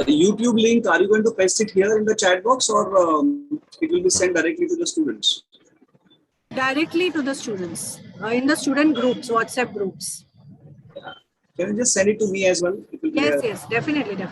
YouTube link, are you going to paste it here in the chat box, or it will be sent directly to the students? Directly to the students in the student groups, WhatsApp groups. Yeah. Can you just send it to me as well? It will be Yes, definitely.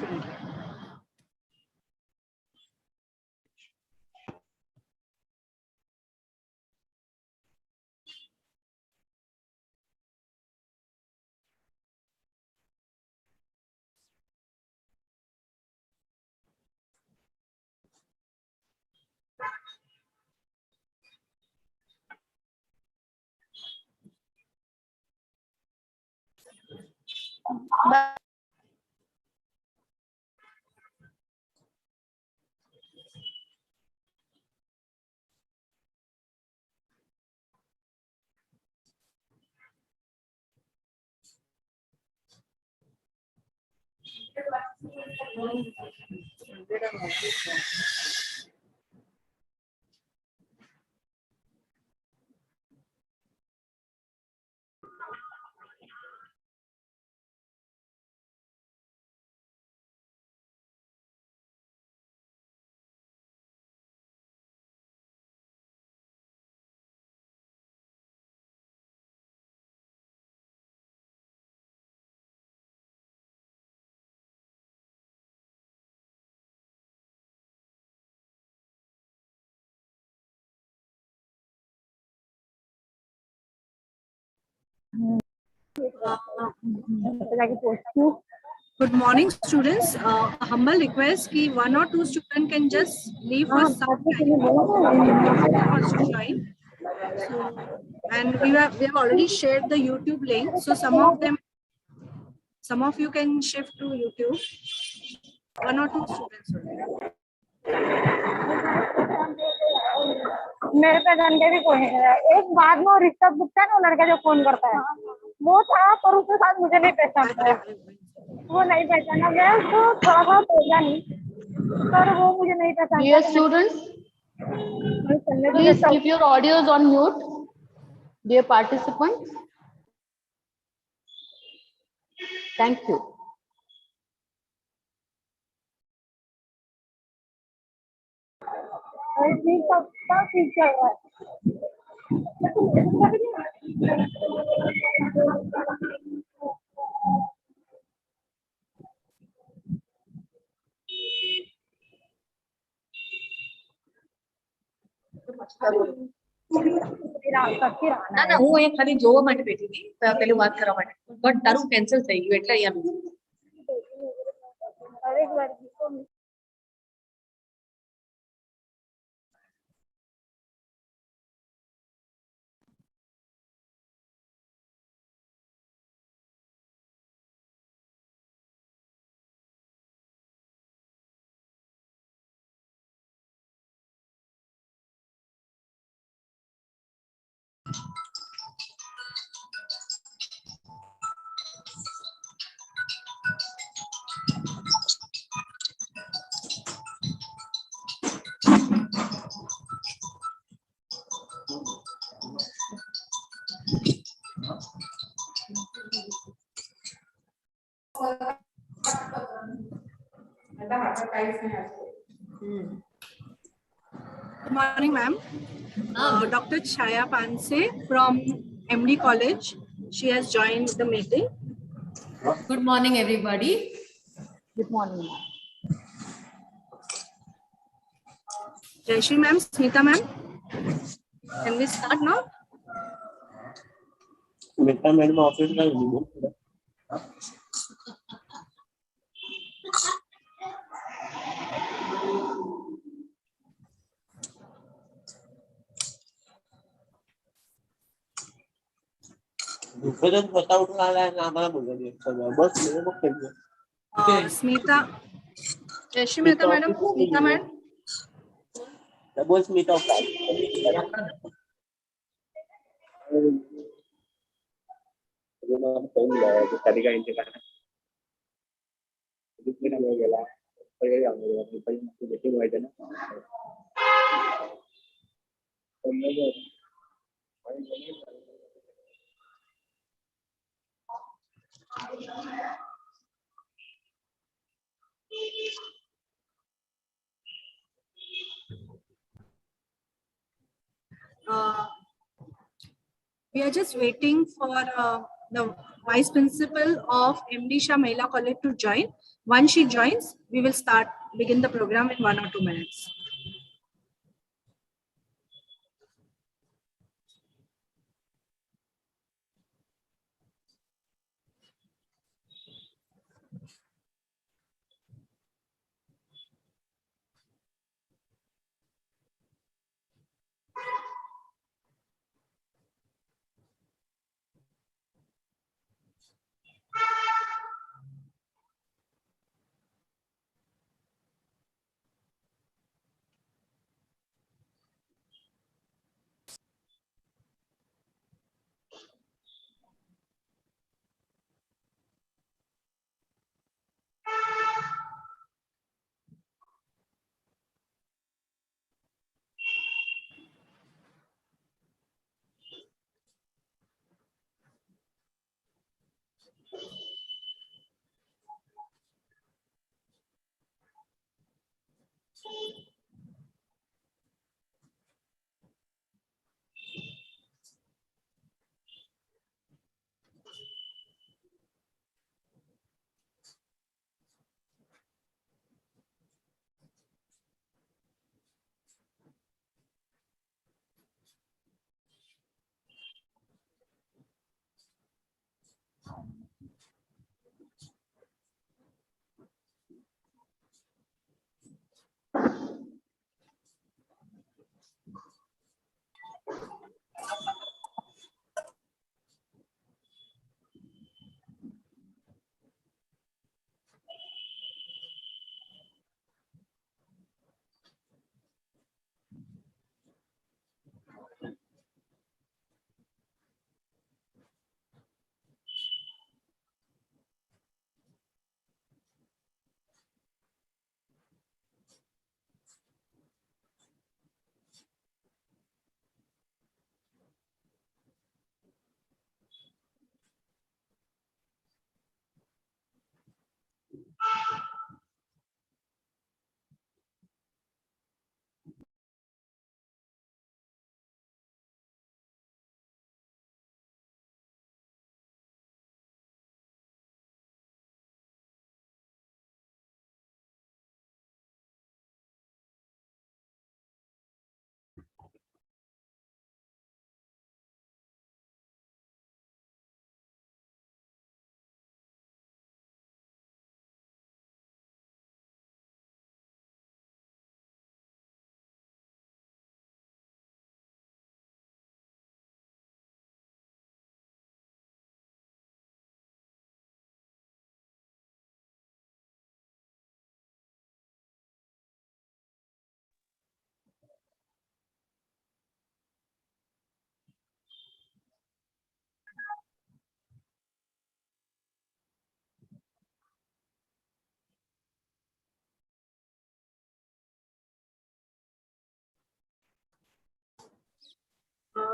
Good morning, students. A humble request कि one or two students can just leave for some time. Wants to join. So, and we have already shared the YouTube link. So some of you can shift to YouTube. One or two students only. मेरे पहचान के भी कोई है। एक बाद में रिश्ता दिखता है ना, लड़का जो फोन करता है वो था, पर उसके साथ मुझे नहीं पहचानता है, वो नहीं पहचाना। मैं उसको थोड़ा सा पहचान नहीं, पर वो मुझे नहीं पहचानता। Dear students, please keep your audios on mute. Dear participants, thank you. ના ના હું એ ખાલી જોવા માટે બેઠી હતી, પેલું વાત કરવા માટે, બટ તારું કેન્સલ થઈ ગયું એટલે અહીંયા Good morning, ma'am. Dr. Chaya Panse from MD College. She has joined the meeting. Good morning, everybody. Good morning. Jayashree ma'am, Smita ma'am. Can we start now? Smita madam office का दूसरे स्वतः उठून आला आहे ना, आम्हाला बोलले सगळं बस मग खेळतो. Smita, Jayashree Mehta madam, Smita madam. Double Smita of that. tadi kan ini kan itu kita mau jalan pergi yang masih jadi mau aja we are just waiting for the Vice Principal of MD Shamila College to join. Once she joins, we will begin the program in 1 or 2 minutes.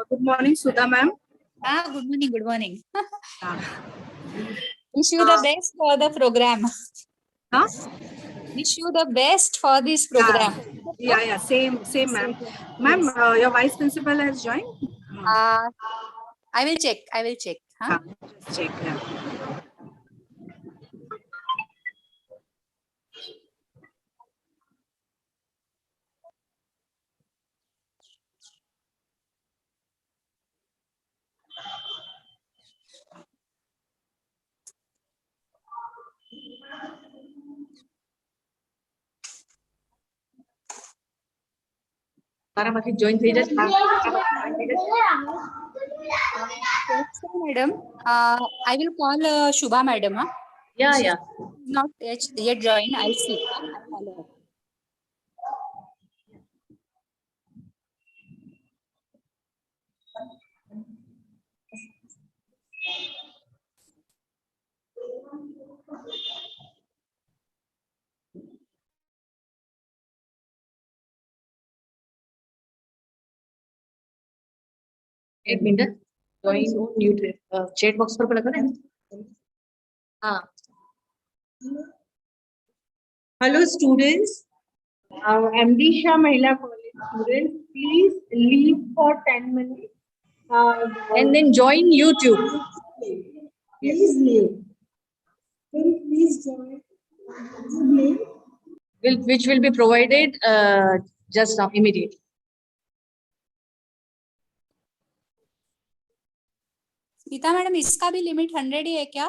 Good morning, Sudha ma'am. Good morning. Good morning. Uh, Wish you the best for the program. huh? Wish you the best for this program. Yeah, same, ma'am. Ma'am, your Vice Principal has joined. I will check. Huh? Just check. Yeah. તારામાંથી join થઈ જશે Madam, I will call Shubha madam. Huh? Yeah. Not yet joined. I'll see. I'll call her. एक minute join on new chat box पर लगा ना हाँ Hello students, MD Shah Mahila College Students, please leave for 10 minutes and then join YouTube. Please leave. Then please join. Leave. Which will be provided just now, immediately. Smita madam इसका भी limit 100 ही है क्या?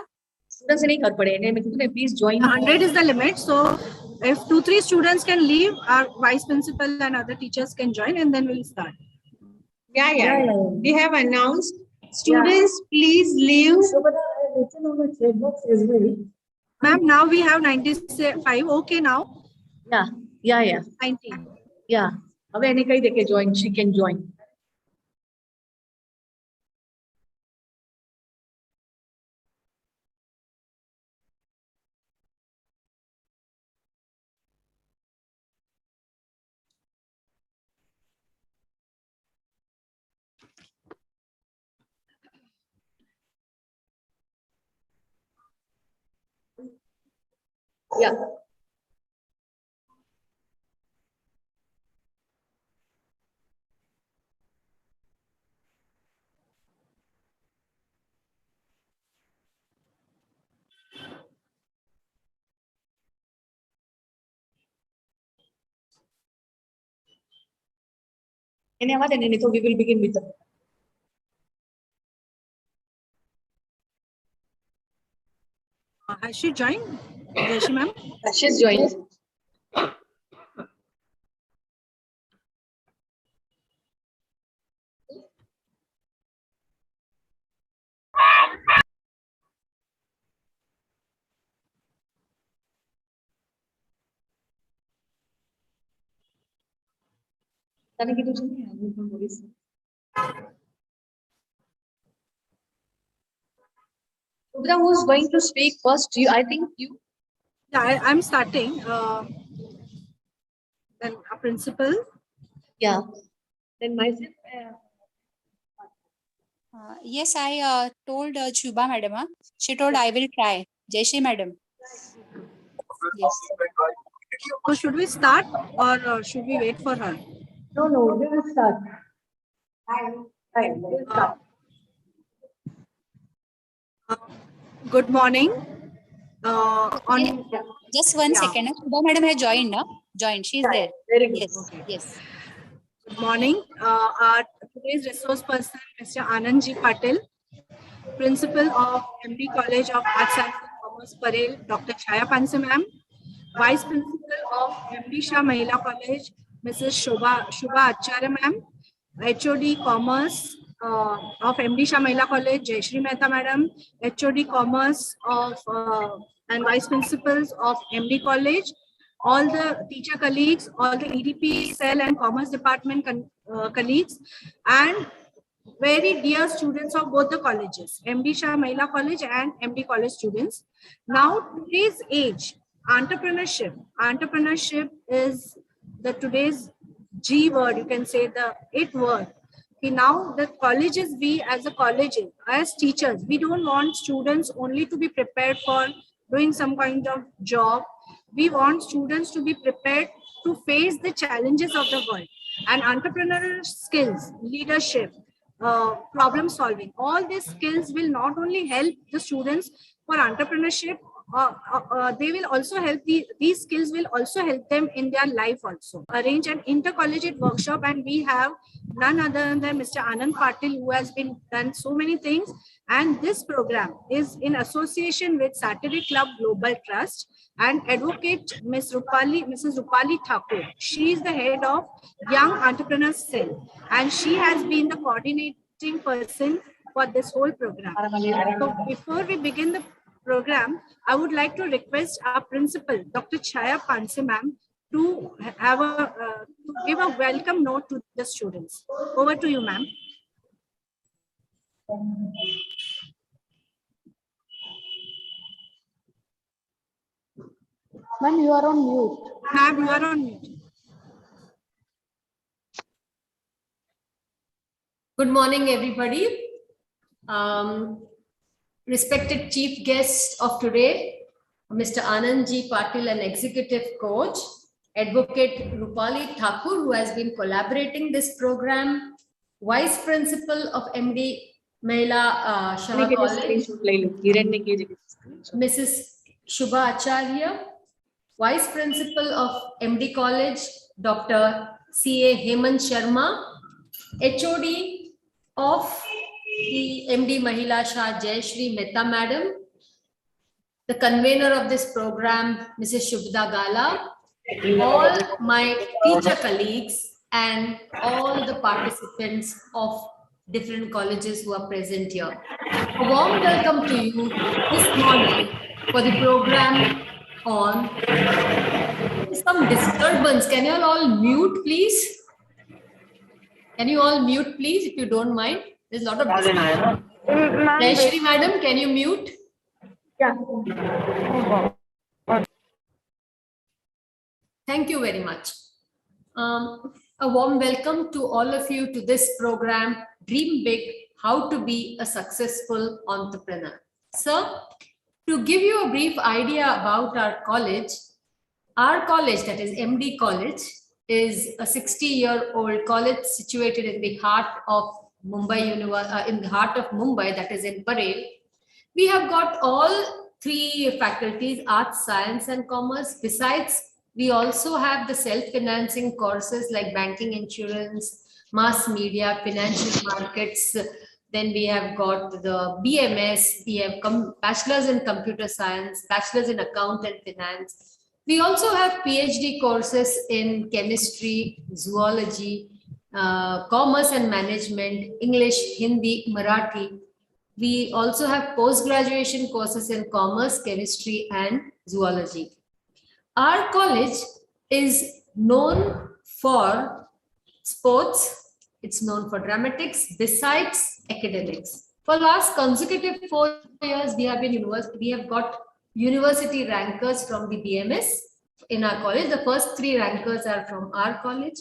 Students से नहीं कर पड़े मैं please join. 100 is the limit. So if 2-3 students can leave, our vice principal and other teachers can join, and then we'll start. Yeah. We have announced. Students, please leave. Ma'am, now we have 95. Okay, now Yeah. 90. Yeah. अब any कहीं देखे join, she can join. Yeah. Any आवाज है नहीं तो we will begin with the. Has she joined? Yes, ma'am. She's joined. Subhra, who's going to speak first? You, I think you. Yeah, I'm starting. Then a principal. Yeah. Then myself. Yes, I told Chuba madam. She told I will try. Jaishi madam. Yes. So should we start or should we wait for her? No, we will start. We'll start. Good morning. Just one second. Chuba madam has joined. Joined. She is there. Very good. Yes. Yes. Good morning. Our today's resource person, Mr. Anandji Patil, Principal of MD College of Arts, Science and Commerce, Parel, Dr. Chaya Panse ma'am, Vice Principal of MD Shah Mahila College, Mrs. Shubha Acharya ma'am, HOD Commerce of MD Shah Mahila College, Jayashree Mehta madam, HOD Commerce of and Vice Principals of MD College, all the teacher colleagues, all the EDP, cell and commerce department colleagues, and very dear students of both the colleges, MD Shah Mahila College and MD College students. Now, today's age, entrepreneurship is the today's G word, you can say the it word. Okay, now the colleges, we as a colleges, as teachers, we don't want students only to be prepared for doing some kind of job. We want students to be prepared to face the challenges of the world, and entrepreneurial skills, leadership, problem solving, all these skills will not only help the students for entrepreneurship, they will also help these skills will also help them in their life also. Arrange an intercollegiate workshop, and we have none other than Mr. Anand Patil, who has been done so many things, and this program is in association with Saturday Club Global Trust and advocate Mrs. Rupali Thakur. She is the head of Young Entrepreneurs Cell, and she has been the coordinating person for this whole program. So before we begin the program, I would like to request our principal, Dr. Chaya Panse ma'am, to have to give a welcome note to the students. Over to you, ma'am. Ma'am, you are on mute. Ma'am, you are on mute. Good morning, everybody. Respected chief guest of today, Mr. Anand G. Patil, an executive coach, Advocate Rupali Thakur, who has been collaborating this program, Vice Principal of MD Mahila Shah College, Mrs. Shubha Acharya, Vice Principal of MD College, Dr. C.A. Hemant Sharma, HOD of the MD Mahila Shah Jayashri Mehta Madam, the convener of this program, Mrs. Shubhda Gala, all my teacher colleagues, and all the participants of different colleges who are present here. A warm welcome to you this morning for the program on some disturbance. Can you all mute, please? Can you all mute, please, if you don't mind? There's a lot of disturbance. Jayashri Madam, can you mute? Yeah. Thank you very much. A warm welcome to all of you to this program, Dream Big, How to Be a Successful Entrepreneur. So, to give you a brief idea about our college, that is MD College, is a 60-year-old college situated in the heart of Mumbai, that is in Parel. We have got all three faculties, arts, science, and commerce. Besides, we also have the self-financing courses like banking, insurance, mass media, financial markets. Then we have got the BMS, we have bachelor's in computer science, bachelor's in account and finance. We also have PhD courses in chemistry, zoology, commerce and management, English, Hindi, Marathi. We also have post-graduation courses in commerce, chemistry, and zoology. Our college is known for sports, it's known for dramatics, besides academics. For last consecutive 4 years, we have got university rankers from the BMS in our college. The first 3 rankers are from our college.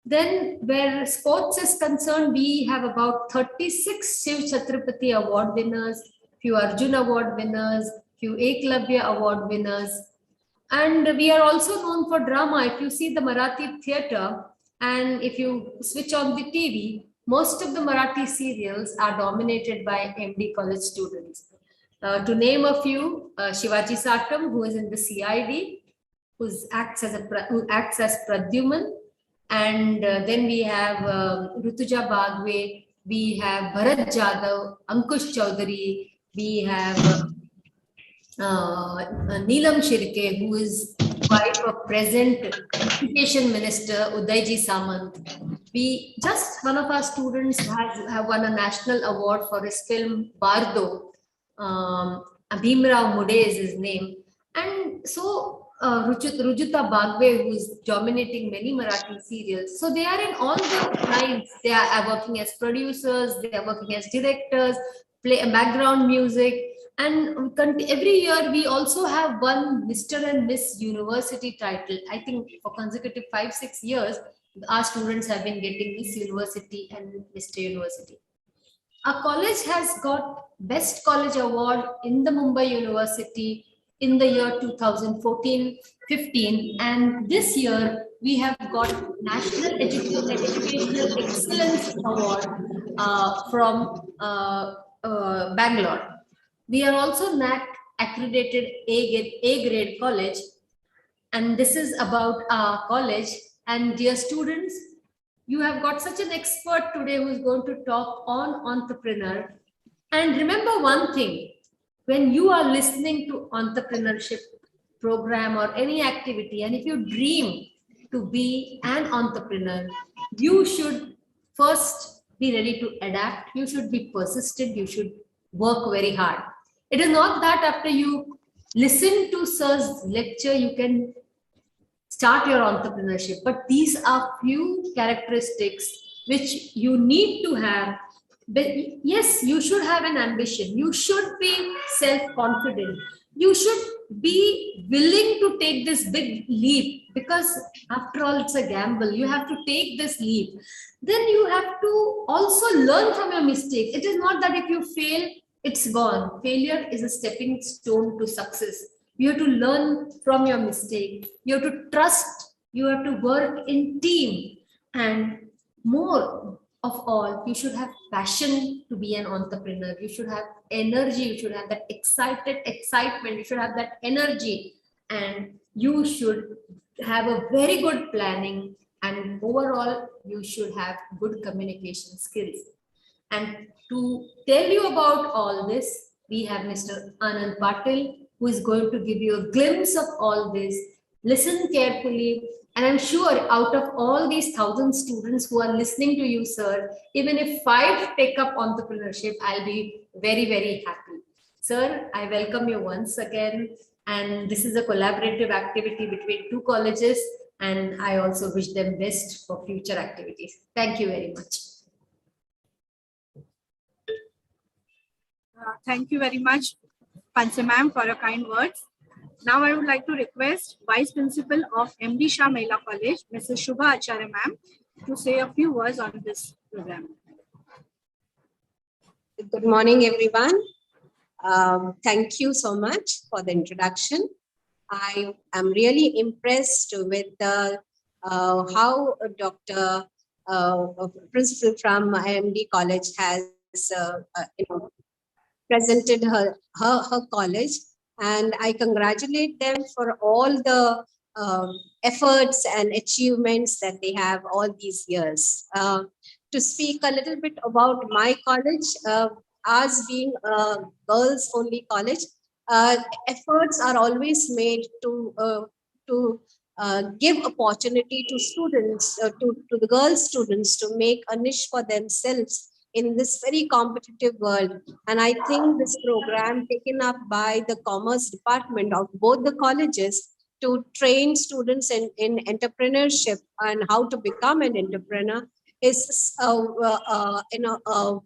Then where sports is concerned, we have about 36 Shiv Chhatrapati award winners, few Arjun award winners, few Eklavya award winners. And we are also known for drama. If you see the Marathi theatre and if you switch on the TV, most of the Marathi serials are dominated by MD college students. To name a few, Shivaji Satam, who is in the CID, who acts as Pradyuman. And then we have Rutuja Bagwe, we have Bharat Jadhav, Ankush Chaudhary, we have Neelam Shirke, who is wife of present Education Minister Udayji Samant. One of our students have won a national award for his film Bardo. Bhimrao Mude is his name. And so Rujuta Bagwe, who is dominating many Marathi serials. So they are in all the lines. They are working as producers, they are working as directors, play background music. And every year we also have one Mr. and Miss University title. I think for consecutive 5-6 years, our students have been getting Miss University and Mr. University. Our college has got Best College Award in the Mumbai University in the year 2014-15, and this year we have got National Educational Excellence Award from Bangalore. We are also NAC accredited A grade college, and this is about our college. And dear students, you have got such an expert today who is going to talk on entrepreneur. And remember one thing, when you are listening to entrepreneurship program or any activity, and if you dream to be an entrepreneur, you should first be ready to adapt. You should be persistent. You should work very hard. It is not that after you listen to sir's lecture, you can start your entrepreneurship. But these are few characteristics which you need to have. But yes, you should have an ambition. You should be self-confident. You should be willing to take this big leap, because after all, it's a gamble. You have to take this leap. Then you have to also learn from your mistakes. It is not that if you fail, it's gone. Failure is a stepping stone to success. You have to learn from your mistake. You have to trust. You have to work in team. And more of all, you should have passion to be an entrepreneur. You should have energy. You should have that excitement. You should have that energy. And you should have a very good planning. And overall, you should have good communication skills. And to tell you about all this, we have Mr. Anand Patil, who is going to give you a glimpse of all this. Listen carefully. And I'm sure out of all these 1,000 students who are listening to you, sir, even if 5 take up entrepreneurship, I'll be very, very happy. Sir, I welcome you once again. And this is a collaborative activity between 2 colleges. And I also wish them best for future activities. Thank you very much. Thank you very much, Panse ma'am, for your kind words. Now I would like to request Vice Principal of MD Shah Mahila College, Mrs. Shubha Acharya ma'am, to say a few words on this program. Good morning, everyone. Thank you so much for the introduction. I am really impressed with how Dr. Principal from IMD College has presented her college, and I congratulate them for all the efforts and achievements that they have all these years. To speak a little bit about my college, ours being a girls only college, efforts are always made to give opportunity to students, to the girl students, to make a niche for themselves in this very competitive world. And I think this program taken up by the Commerce Department of both the colleges to train students in entrepreneurship and how to become an entrepreneur is a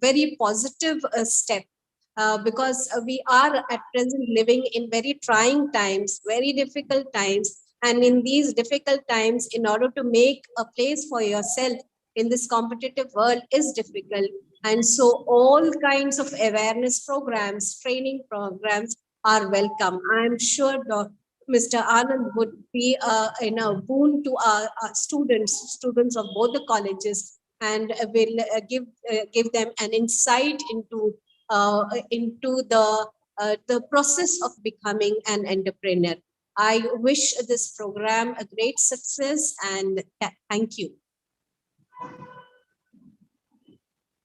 very positive step. Because we are at present living in very trying times, very difficult times. And in these difficult times, in order to make a place for yourself in this competitive world is difficult. And so all kinds of awareness programs, training programs are welcome. I'm sure Mr. Anand would be a boon to our students of both the colleges, and will give them an insight into the process of becoming an entrepreneur. I wish this program a great success, and thank you.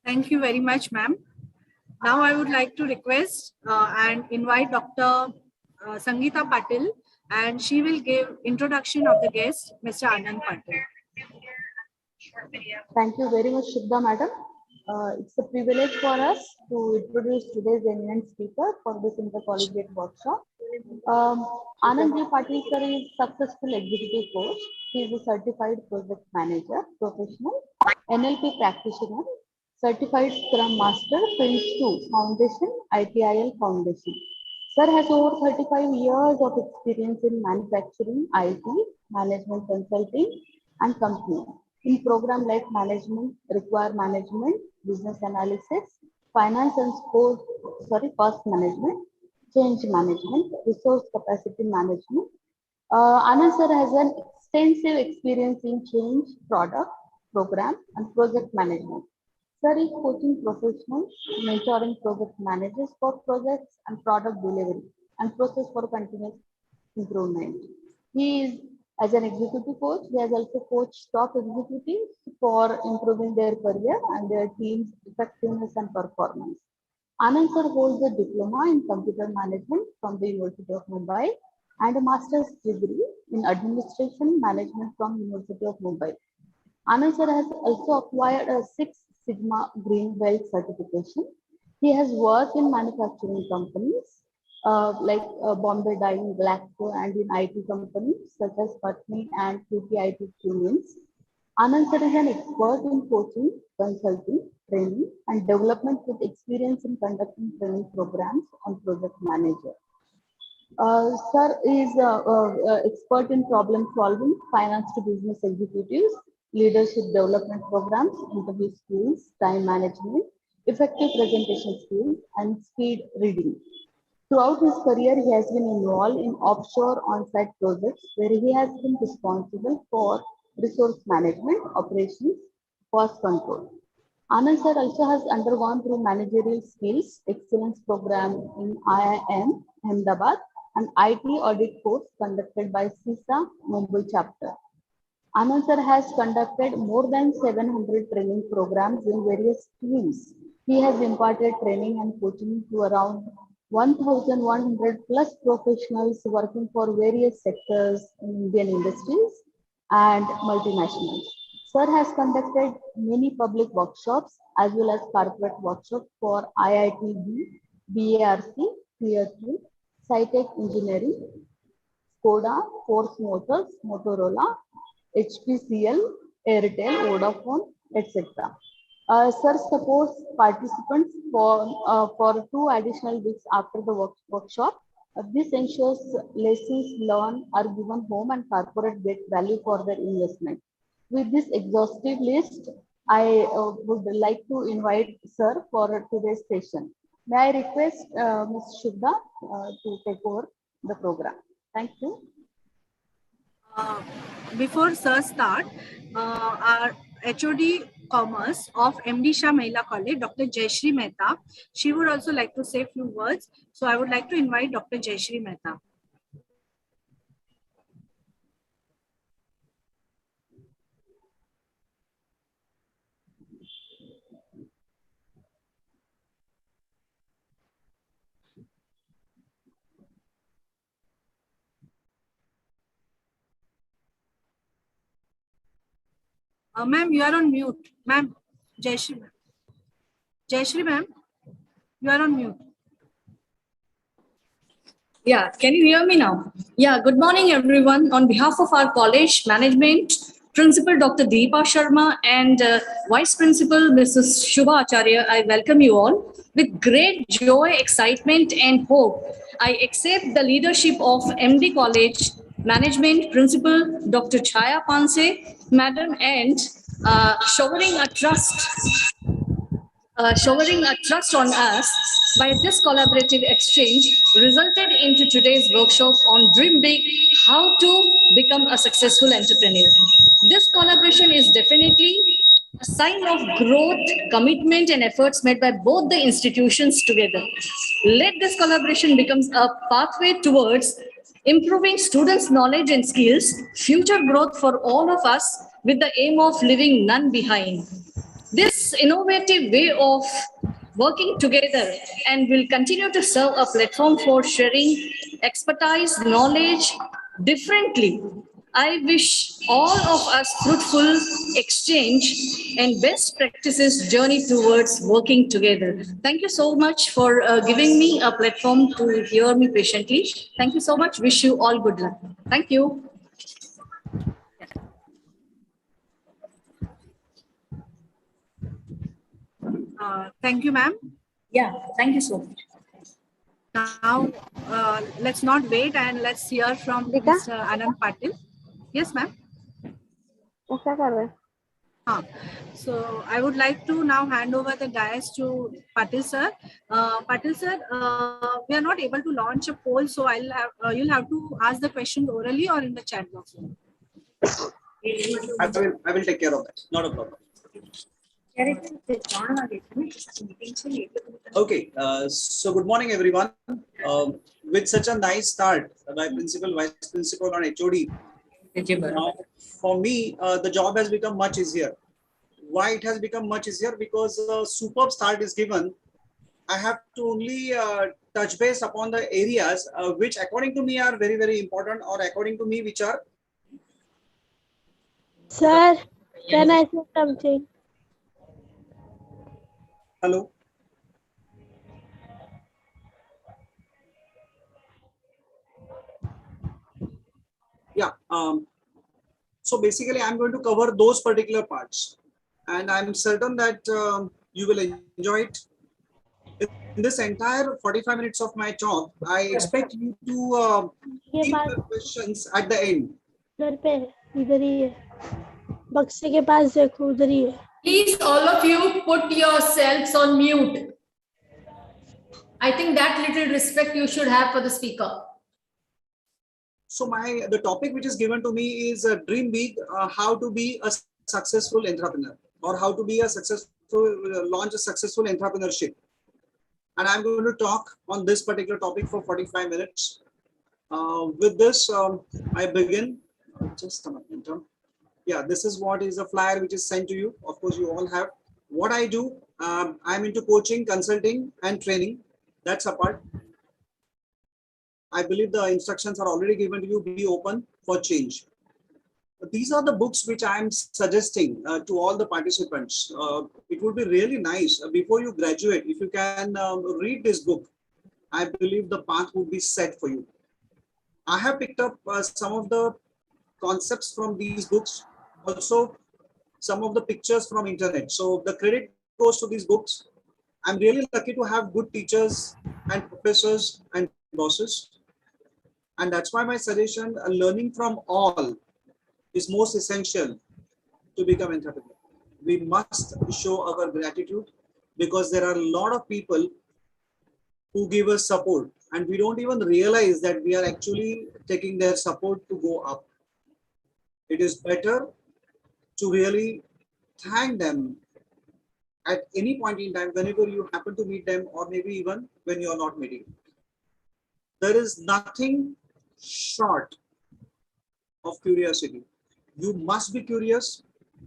Thank you very much, ma'am. Now I would like to request and invite Dr. Sangeetha Patil, and she will give introduction of the guest, Mr. Anand Patil. Thank you very much, Shubha madam. It's a privilege for us to introduce today's eminent speaker for this intercollegiate workshop. Anand Patil sir is successful executive coach. He is a certified project manager, professional, NLP practitioner, certified Scrum Master, Prince 2 Foundation, ITIL Foundation. Sir has over 35 years of experience in manufacturing, IT, management consulting, and company. In program like management, require management, business analysis, finance and cost management, change management, resource capacity management. Anand sir has an extensive experience in change, product, program, and project management. Sir is coaching professionals, mentoring project managers for projects and product delivery, and process for continuous improvement. He is, as an executive coach, he has also coached top executives for improving their career and their team's effectiveness and performance. Anand sir holds a diploma in computer management from the University of Mumbai and a master's degree in administration management from University of Mumbai. Anand sir has also acquired a 6 Sigma Green Belt certification. He has worked in manufacturing companies like Bombay Dyeing, Glaxo, and in IT companies such as Patni and QTIT Unions. Anand sir is an expert in coaching, consulting, training, and development with experience in conducting training programs on project manager. Sir is expert in problem solving, finance to business executives, leadership development programs, interview skills, time management, effective presentation skills, and speed reading. Throughout his career, he has been involved in offshore on-site projects where he has been responsible for resource management, operations, cost control. Anand sir also has undergone through managerial skills excellence program in IIM Ahmedabad and IT audit course conducted by CISA Mumbai chapter. Anand sir has conducted more than 700 training programs in various streams. He has imparted training and coaching to around 1,100 plus professionals working for various sectors in Indian industries and multinationals. Sir has conducted many public workshops as well as corporate workshops for IITB, BARC, Tier 3, SciTech Engineering, Skoda, Force Motors, Motorola, HPCL, Airtel, Vodafone, etc. Sir supports participants for 2 additional weeks after the workshop. This ensures lessons learned are given home and corporate get value for their investment. With this exhaustive list, I would like to invite Sir for today's session. May I request Ms. Shubha to take over the program. Thank you. Before Sir start, our HOD Commerce of MD Shamila College, Dr. Jayashree Mehta, she would also like to say a few words. So I would like to invite Dr. Jayashree Mehta. Ma'am, you are on mute. Ma'am, Jayashree ma'am. Jayashree ma'am, you are on mute. Yeah, can you hear me now? Yeah, good morning, everyone. On behalf of our college management, Principal Dr. Deepa Sharma and Vice Principal Mrs. Shubha Acharya, I welcome you all. With great joy, excitement, and hope, I accept the leadership of MD College Management Principal Dr. Chaya Panse, Madam, and showering a trust on us by this collaborative exchange resulted into today's workshop on Dream Big, how to become a successful entrepreneur. This collaboration is definitely a sign of growth, commitment, and efforts made by both the institutions together. Let this collaboration become a pathway towards improving students' knowledge and skills, future growth for all of us with the aim of leaving none behind. This innovative way of working together and will continue to serve a platform for sharing expertise, knowledge differently. I wish all of us fruitful exchange and best practices journey towards working together. Thank you so much for giving me a platform to hear me patiently. Thank you so much. Wish you all good luck. Thank you. Thank you, ma'am. Yeah, thank you so much. Now, let's not wait and let's hear from Mr. Anand Patil. Yes, ma'am. So I would like to now hand over the dais to Patil sir. Patil sir, we are not able to launch a poll, so you'll have to ask the question orally or in the chat box. I will take care of that. Not a problem. Okay, so good morning, everyone. With such a nice start by Principal, Vice Principal, and HOD, now, for me, the job has become much easier. Why it has become much easier? Because a superb start is given. I have to only touch base upon the areas which, according to me, are very, very important, or according to me, which are. Sir, can I say something? Hello. Yeah. So basically, I'm going to cover those particular parts, and I'm certain that you will enjoy it. In this entire 45 minutes of my talk, I expect you to keep the questions at the end. इधर ही है बक्से के पास देखो उधर ही है Please, all of you, put yourselves on mute. I think that little respect you should have for the speaker. So the topic which is given to me is dream big, how to be a successful entrepreneur, or how to be a successful launch a successful entrepreneurship. And I'm going to talk on this particular topic for 45 minutes. With this, I begin. Just a moment. Yeah, this is what is a flyer which is sent to you. Of course, you all have. What I do, I'm into coaching, consulting, and training. That's a part. I believe the instructions are already given to you. Be open for change. These are the books which I'm suggesting to all the participants. It would be really nice before you graduate, if you can read this book. I believe the path would be set for you. I have picked up some of the concepts from these books, also some of the pictures from internet. So the credit goes to these books. I'm really lucky to have good teachers and professors and bosses. And that's why my suggestion, learning from all is most essential to become entrepreneur. We must show our gratitude because there are a lot of people who give us support and we don't even realize that we are actually taking their support to go up. It is better to really thank them at any point in time whenever you happen to meet them, or maybe even when you are not meeting. There is nothing short of curiosity. You must be curious.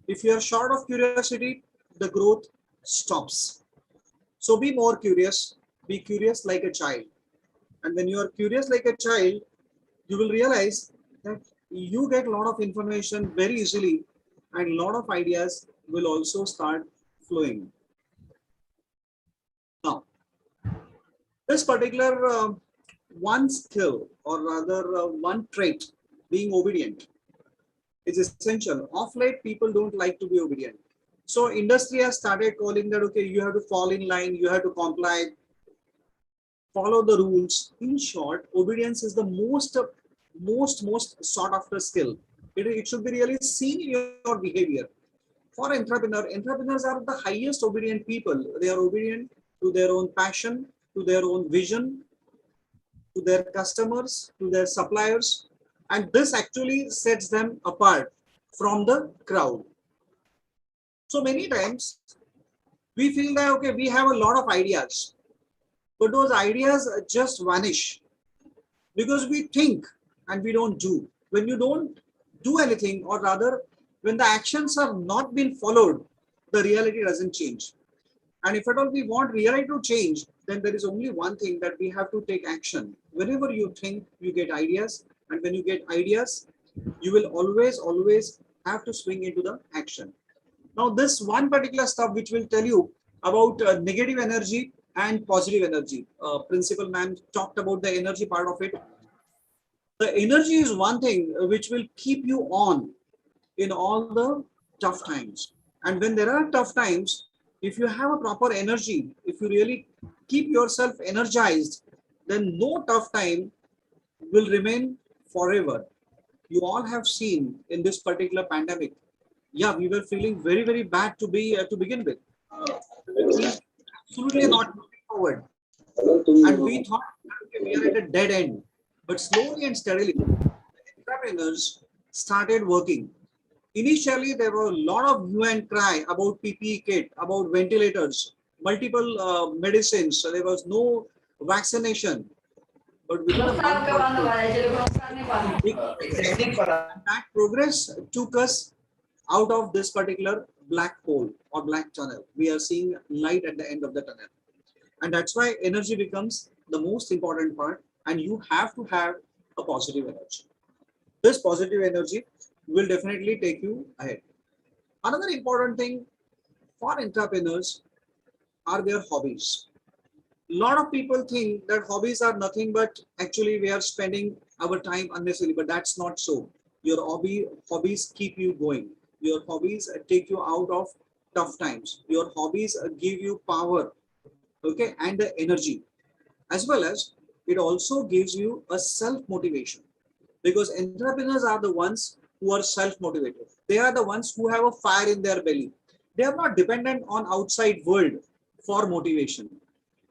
If you are short of curiosity, the growth stops. So be more curious. Be curious like a child. And when you are curious like a child, you will realize that you get a lot of information very easily and a lot of ideas will also start flowing. Now, this particular one skill, or rather one trait, being obedient, is essential. Of late, people don't like to be obedient. So industry has started calling that, okay, you have to fall in line, you have to comply, follow the rules. In short, obedience is the most sought after skill. It should be really seen in your behavior. For entrepreneurs are the highest obedient people. They are obedient to their own passion, to their own vision, to their customers, to their suppliers. And this actually sets them apart from the crowd. So many times we feel that, okay, we have a lot of ideas, but those ideas just vanish because we think and we don't do. When you don't do anything, or rather when the actions have not been followed, the reality doesn't change. And if at all we want reality to change, then there is only one thing, that we have to take action. Whenever you think, you get ideas. And when you get ideas, you will always have to swing into the action. Now, this one particular stuff which will tell you about negative energy and positive energy. Principal ma'am talked about the energy part of it. The energy is one thing which will keep you on in all the tough times. And when there are tough times, if you have a proper energy, if you really keep yourself energized, then no tough time will remain forever. You all have seen in this particular pandemic, yeah, we were feeling very bad to begin with. Absolutely not moving forward. And we thought, okay, we are at a dead end. But slowly and steadily, entrepreneurs started working. Initially, there were a lot of hue and cry about PPE kit, about ventilators, multiple medicines. So there was no vaccination. But within a month or two, that progress took us out of this particular black hole or black tunnel. We are seeing light at the end of the tunnel. And that's why energy becomes the most important part. And you have to have a positive energy. This positive energy will definitely take you ahead. Another important thing for entrepreneurs are their hobbies. A lot of people think that hobbies are nothing, but actually we are spending our time unnecessarily, but that's not so. Your hobbies keep you going. Your hobbies take you out of tough times. Your hobbies give you power, okay, and the energy, as well as it also gives you a self-motivation, because entrepreneurs are the ones who are self-motivated. They are the ones who have a fire in their belly. They are not dependent on outside world for motivation.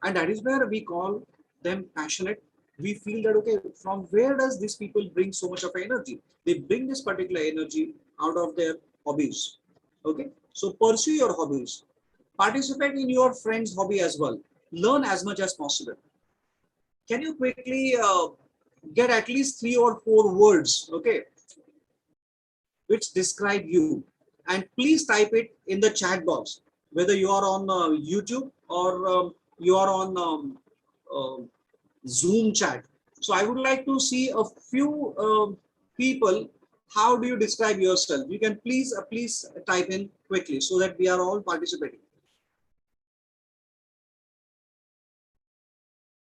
And that is where we call them passionate. We feel that, okay, from where does these people bring so much of energy? They bring this particular energy out of their hobbies. Okay, so pursue your hobbies, participate in your friend's hobby as well, learn as much as possible. Can you quickly get at least 3 or 4 words, okay, which describe you, and please type it in the chat box, whether you are on YouTube or you are on Zoom chat. So I would like to see a few people. How do you describe yourself? You can please type in quickly so that we are all participating.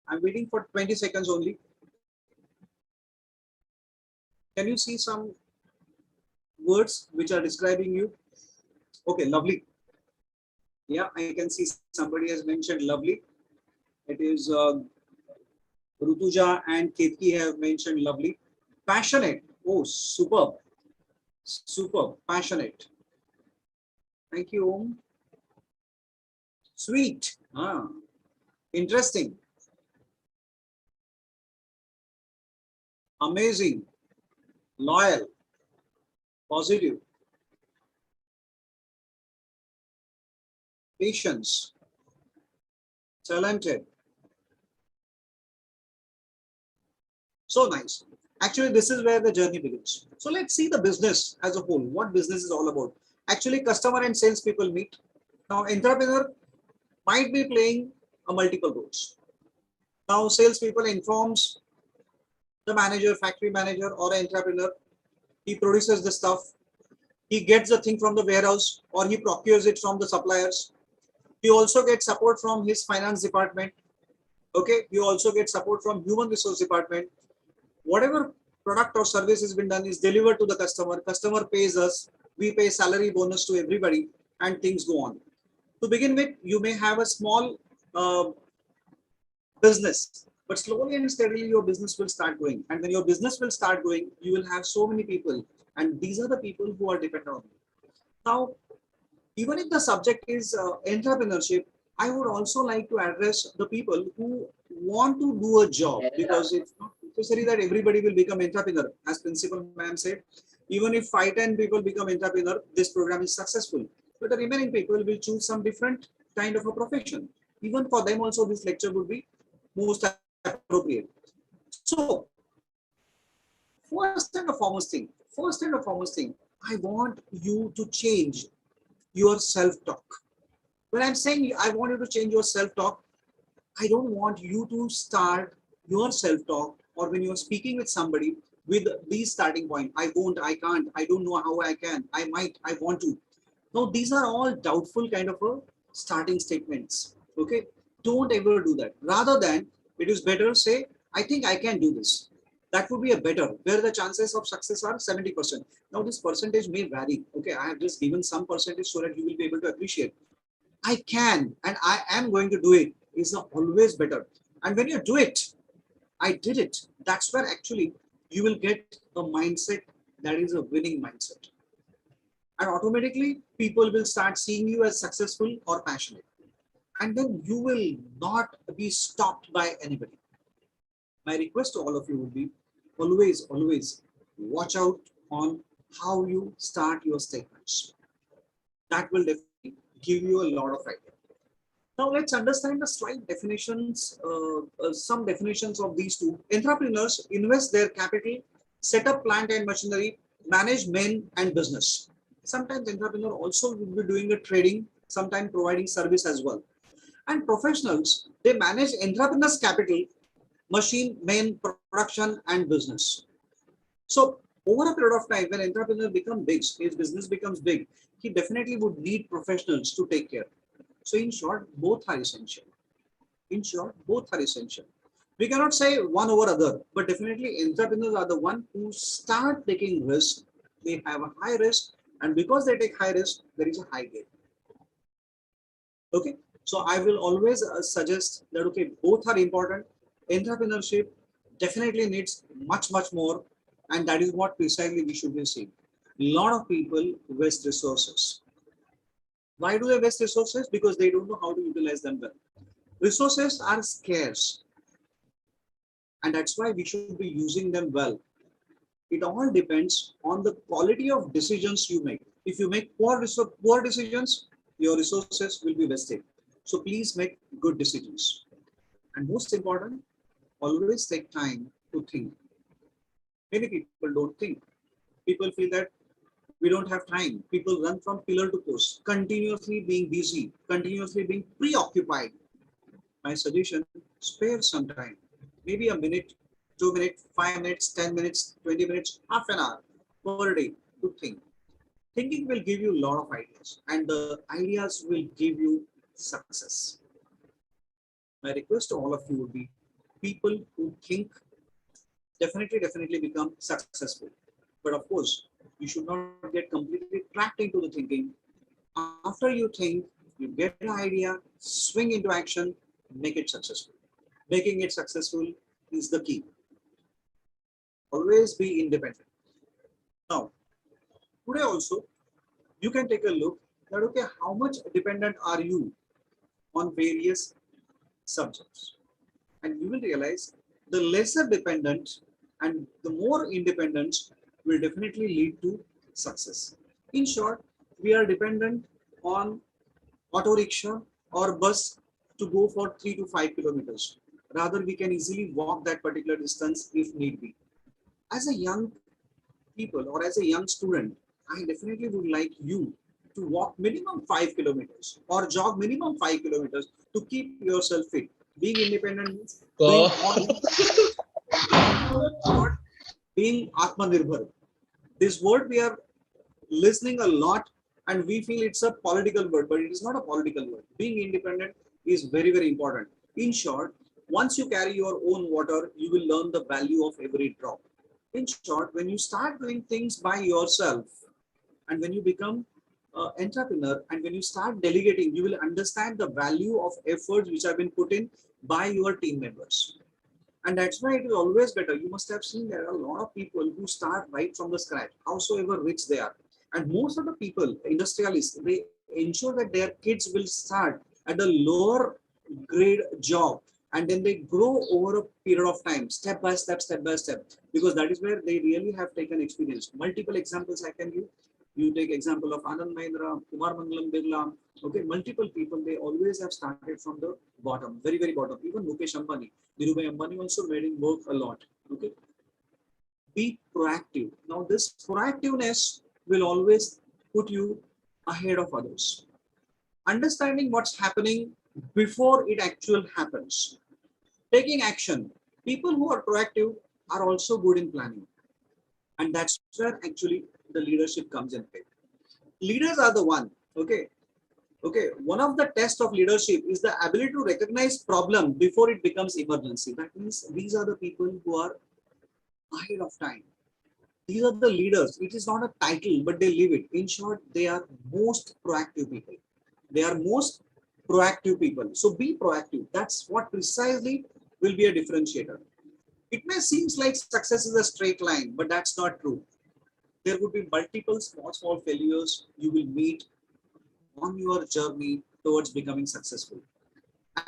I'm waiting for 20 seconds only. Can you see some words which are describing you? Okay, lovely. Yeah, I can see somebody has mentioned lovely. It is Rutuja and Ketki have mentioned lovely. Passionate. Oh, superb. Superb. Passionate. Thank you, Om. Sweet. Ah, interesting. Amazing. Loyal. Positive. Patience. Talented. So nice. Actually, this is where the journey begins. So let's see the business as a whole. What business is all about. Actually, customer and sales people meet. Now, entrepreneur might be playing a multiple roles. Now, salespeople informs the manager, factory manager, or entrepreneur. He produces the stuff. He gets the thing from the warehouse, or he procures it from the suppliers. He also gets support from his finance department. Okay, you also get support from human resource department. Whatever product or service has been done is delivered to the customer. Customer pays us. We pay salary bonus to everybody, and things go on. To begin with, you may have a small business, but slowly and steadily your business will start growing. And when your business will start growing, you will have so many people, and these are the people who are dependent on you. Now, even if the subject is entrepreneurship, I would also like to address the people who want to do a job, because it's not necessary that everybody will become entrepreneur. As principal ma'am said, even if 5-10 people become entrepreneur, this program is successful. But the remaining people will choose some different kind of a profession. Even for them also, this lecture would be most appropriate. So, first and foremost thing, I want you to change your self-talk. When I'm saying I want you to change your self-talk, I don't want you to start your self-talk, or when you're speaking with somebody, with these starting point. I won't, I can't, I don't know how I can, I might, I want to. Now, these are all doubtful kind of a starting statements. Okay, don't ever do that. Rather than, it is better say, I think I can do this. That would be a better, where the chances of success are 70%. Now, this percentage may vary. Okay, I have just given some percentage so that you will be able to appreciate. I can and I am going to do it is always better. And when you do it, I did it, that's where actually you will get a mindset that is a winning mindset. And automatically people will start seeing you as successful or passionate. And then you will not be stopped by anybody. My request to all of you would be always watch out on how you start your statements. That will definitely give you a lot of idea. Now let's understand the slight definitions, some definitions of these two. Entrepreneurs invest their capital, set up plant and machinery, manage men and business. Sometimes entrepreneur also will be doing the trading, sometimes providing service as well. And professionals, they manage entrepreneurs' capital, machine, men, production and business. So over a period of time, when entrepreneur becomes big, his business becomes big, he definitely would need professionals to take care. So in short, both are essential. In short, both are essential. We cannot say one over other, but definitely entrepreneurs are the one who start taking risk. They have a high risk, and because they take high risk, there is a high gain. Okay, so I will always suggest that okay, both are important. Entrepreneurship definitely needs much more, and that is what precisely we should be seeing. A lot of people waste resources. Why do they waste resources? Because they don't know how to utilize them well. Resources are scarce, and that's why we should be using them well. It all depends on the quality of decisions you make. If you make poor decisions, your resources will be wasted. So please make good decisions. And most important, always take time to think. Many people don't think. People feel that we don't have time. People run from pillar to post, continuously being busy, continuously being preoccupied. My suggestion, spare some time, maybe a minute, 2 minutes, 5 minutes, 10 minutes, 20 minutes, half an hour per day to think. Thinking will give you a lot of ideas, and the ideas will give you success. My request to all of you would be, people who think definitely become successful. But of course, you should not get completely trapped into the thinking. After you think, you get an idea, swing into action, make it successful. Making it successful is the key. Always be independent. Now, today also, you can take a look that, okay, how much dependent are you on various subjects? And you will realize the lesser dependent and the more independence will definitely lead to success. In short, we are dependent on auto rickshaw or bus to go for 3 to 5 kilometers. Rather, we can easily walk that particular distance if need be. As a young people or as a young student, I definitely would like you to walk minimum 5 kilometers or jog minimum 5 kilometers to keep yourself fit. Being independent means being Atmanirbhar. This word we are listening a lot and we feel it's a political word, but it is not a political word. Being independent is very important. In short, once you carry your own water, you will learn the value of every drop. In short, when you start doing things by yourself and when you become an entrepreneur and when you start delegating, you will understand the value of efforts which have been put in by your team members. And that's why it is always better. You must have seen there are a lot of people who start right from the scratch, howsoever rich they are. And most of the people, industrialists, they ensure that their kids will start at a lower grade job and then they grow over a period of time, step by step, because that is where they really have taken experience. Multiple examples I can give. You take example of Anand Mahindra, Kumar Mangalam Birla, okay, multiple people, they always have started from the bottom, very bottom. Even Mukesh Ambani, Dhirubhai Ambani also made him work a lot, okay. Be proactive. Now this proactiveness will always put you ahead of others. Understanding what's happening before it actually happens. Taking action. People who are proactive are also good in planning. And that's where actually the leadership comes in play. Leaders are the one, okay. One of the tests of leadership is the ability to recognize problem before it becomes emergency. That means these are the people who are ahead of time. These are the leaders. It is not a title, but they live it. In short, they are most proactive people. They are most proactive people. So be proactive. That's what precisely will be a differentiator. It may seem like success is a straight line, but that's not true. There would be multiple small failures you will meet on your journey towards becoming successful.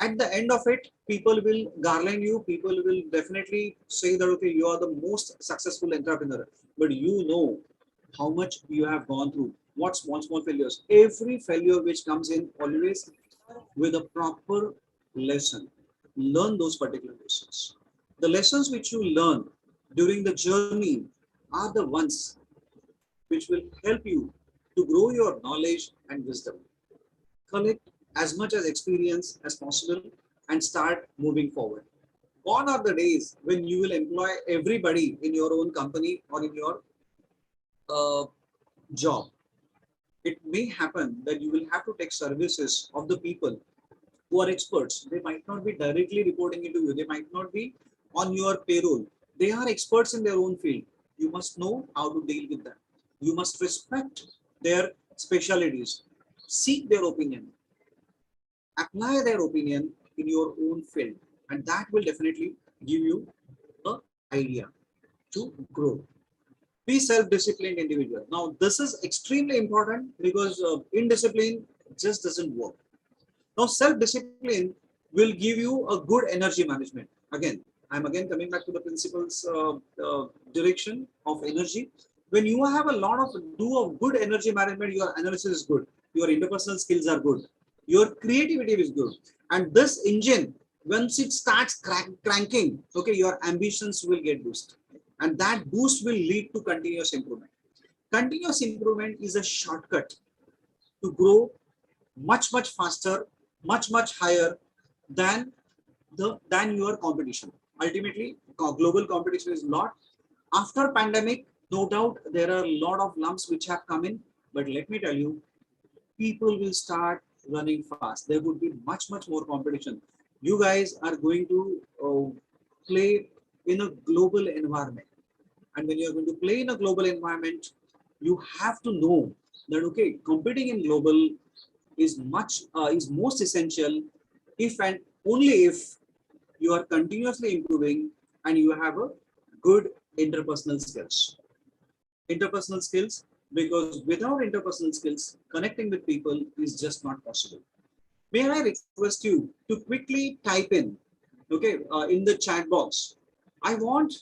At the end of it, people will garland you. People will definitely say that, okay, you are the most successful entrepreneur, but you know how much you have gone through. What small failures. Every failure which comes in always with a proper lesson. Learn those particular lessons. The lessons which you learn during the journey are the ones which will help you to grow your knowledge and wisdom. Collect as much as experience as possible and start moving forward. Gone are the days when you will employ everybody in your own company or in your job. It may happen that you will have to take services of the people who are experts. They might not be directly reporting into you. They might not be on your payroll. They are experts in their own field. You must know how to deal with them. You must respect their specialties. Seek their opinion. Apply their opinion in your own field. And that will definitely give you an idea to grow. Be self-disciplined individual. Now, this is extremely important because indiscipline just doesn't work. Now, self-discipline will give you a good energy management. Again, I'm again coming back to the principles direction of energy. When you have a lot of good energy management, your analysis is good, your interpersonal skills are good, your creativity is good, and this engine, once it starts cranking, okay, your ambitions will get boosted, and that boost will lead to continuous improvement. Continuous improvement is a shortcut to grow much faster, much higher than your competition. Ultimately, global competition is a lot. After pandemic, no doubt there are a lot of lumps which have come in, but let me tell you, people will start running fast. There would be much more competition. You guys are going to play in a global environment, and when you are going to play in a global environment, you have to know that okay, competing in global is most essential if and only if you are continuously improving and you have a good interpersonal skills. Interpersonal skills, because without interpersonal skills, connecting with people is just not possible. May I request you to quickly type in, okay, in the chat box. I want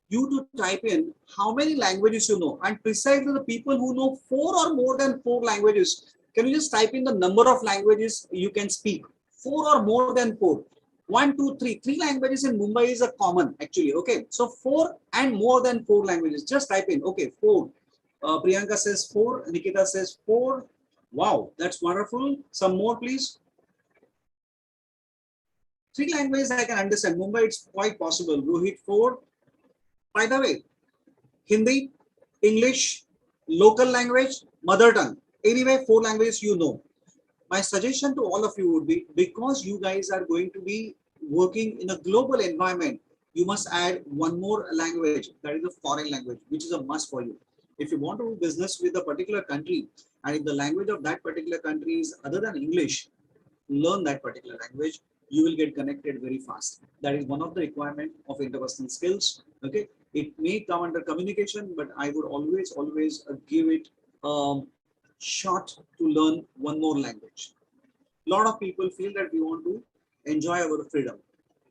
you to type in how many languages you know, and precisely the people who know 4 or more than 4 languages. Can you just type in the number of languages you can speak? 4 or more than 4. 1, 2, 3. 3 languages in Mumbai is a common actually. Okay, so 4 and more than 4 languages. Just type in. Okay, 4. Priyanka says 4. Nikita says 4. Wow, that's wonderful. Some more, please. 3 languages I can understand. Mumbai, it's quite possible. Rohit 4. By the way, Hindi, English, local language, mother tongue. Anyway, 4 languages you know. My suggestion to all of you would be, because you guys are going to be working in a global environment, you must add one more language, that is a foreign language, which is a must for you. If you want to do business with a particular country, and if the language of that particular country is other than English, learn that particular language, you will get connected very fast. That is one of the requirement of interpersonal skills. Okay, it may come under communication, but I would always give it shot to learn one more language. A lot of people feel that we want to enjoy our freedom,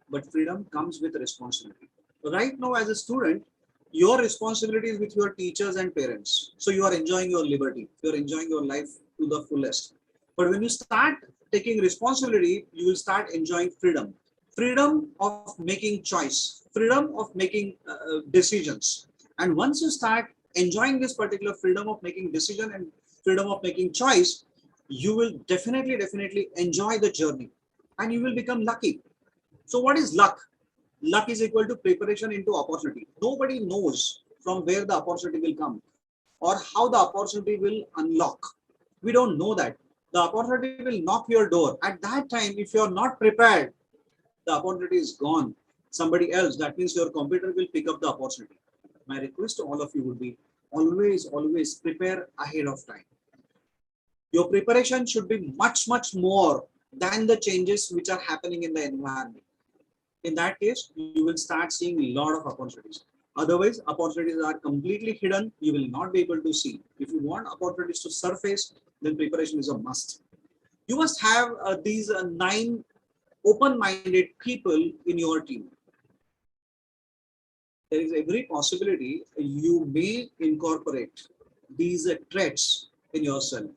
but freedom comes with responsibility. Right now, as a student, your responsibility is with your teachers and parents. So you are enjoying your liberty, you are enjoying your life to the fullest. But when you start taking responsibility, you will start enjoying freedom. Freedom of making choice, freedom of making decisions. And once you start enjoying this particular freedom of making decision and freedom of making choice, you will definitely enjoy the journey and you will become lucky. So what is luck? Luck is equal to preparation into opportunity. Nobody knows from where the opportunity will come or how the opportunity will unlock. We don't know that. The opportunity will knock your door. At that time, if you are not prepared, the opportunity is gone. Somebody else, that means your computer will pick up the opportunity. My request to all of you would be always prepare ahead of time. Your preparation should be much more than the changes which are happening in the environment. In that case, you will start seeing a lot of opportunities. Otherwise, opportunities are completely hidden. You will not be able to see. If you want opportunities to surface, then preparation is a must. You must have these 9 open-minded people in your team. There is every possibility you may incorporate these traits in yourself.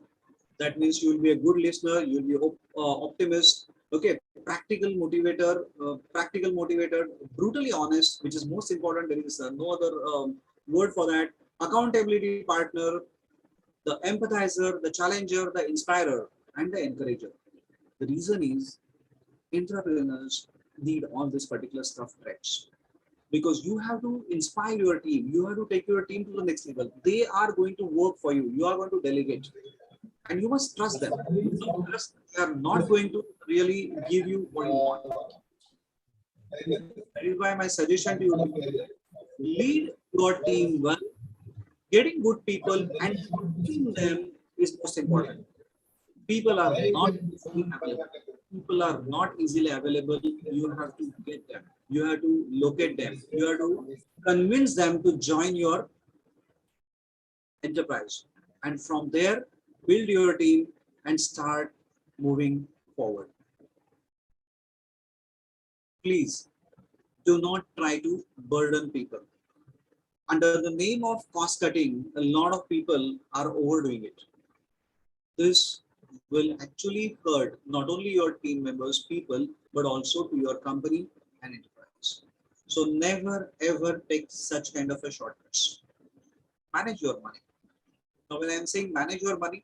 That means you will be a good listener, you will be optimist, okay, practical motivator, brutally honest, which is most important. There is no other word for that. Accountability partner, the empathizer, the challenger, the inspirer, and the encourager. The reason is entrepreneurs need all this particular stuff traits, because you have to inspire your team, you have to take your team to the next level. They are going to work for you, you are going to delegate, and you must trust them. They are not going to really give you what you want. That is why my suggestion to you: lead your team well. Getting good people and keeping them is most important. People are not easily available. People are not easily available. You have to get them. You have to locate them. You have to convince them to join your enterprise. And from there, build your team and start moving forward. please do not try to burden people. Under the name of cost cutting, a lot of people are overdoing it. This will actually hurt not only your team members, people, but also to your company and enterprise. So never ever take such kind of a shortcuts. Manage your money. Now, when I'm saying manage your money,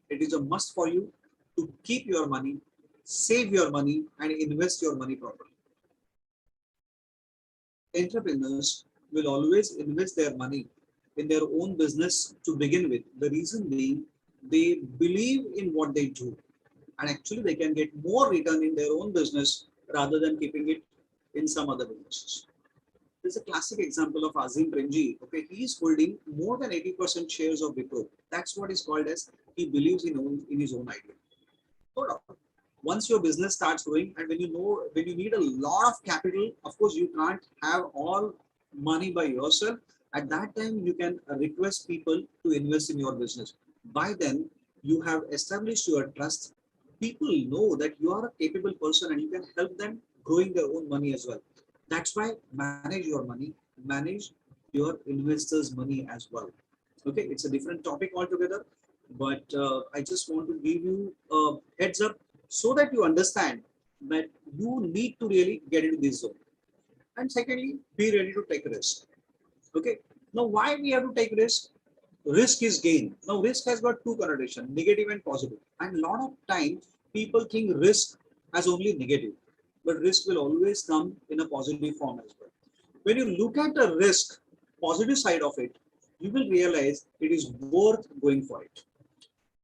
it is a must for you to keep your money, save your money, and invest your money properly. Entrepreneurs will always invest their money in their own business to begin with. The reason being, they believe in what they do, and actually they can get more return in their own business rather than keeping it in some other businesses. There's a classic example of Azim Premji. Okay, he is holding more than 80% shares of Wipro. That's what is called as he believes in his own idea. No doubt. Once your business starts growing, and when you need a lot of capital, of course you can't have all money by yourself. At that time, you can request people to invest in your business. By then, you have established your trust. People know that you are a capable person and you can help them growing their own money as well. That's why manage your money, manage your investors' money as well. Okay, it's a different topic altogether, but I just want to give you a heads up so that you understand that you need to really get into this zone. And secondly, be ready to take risk. Okay, now why we have to take risk? Risk is gain. Now risk has got two connotations, negative and positive. And a lot of times people think risk as only negative, but risk will always come in a positive form as well. When you look at the risk, positive side of it, you will realize it is worth going for it.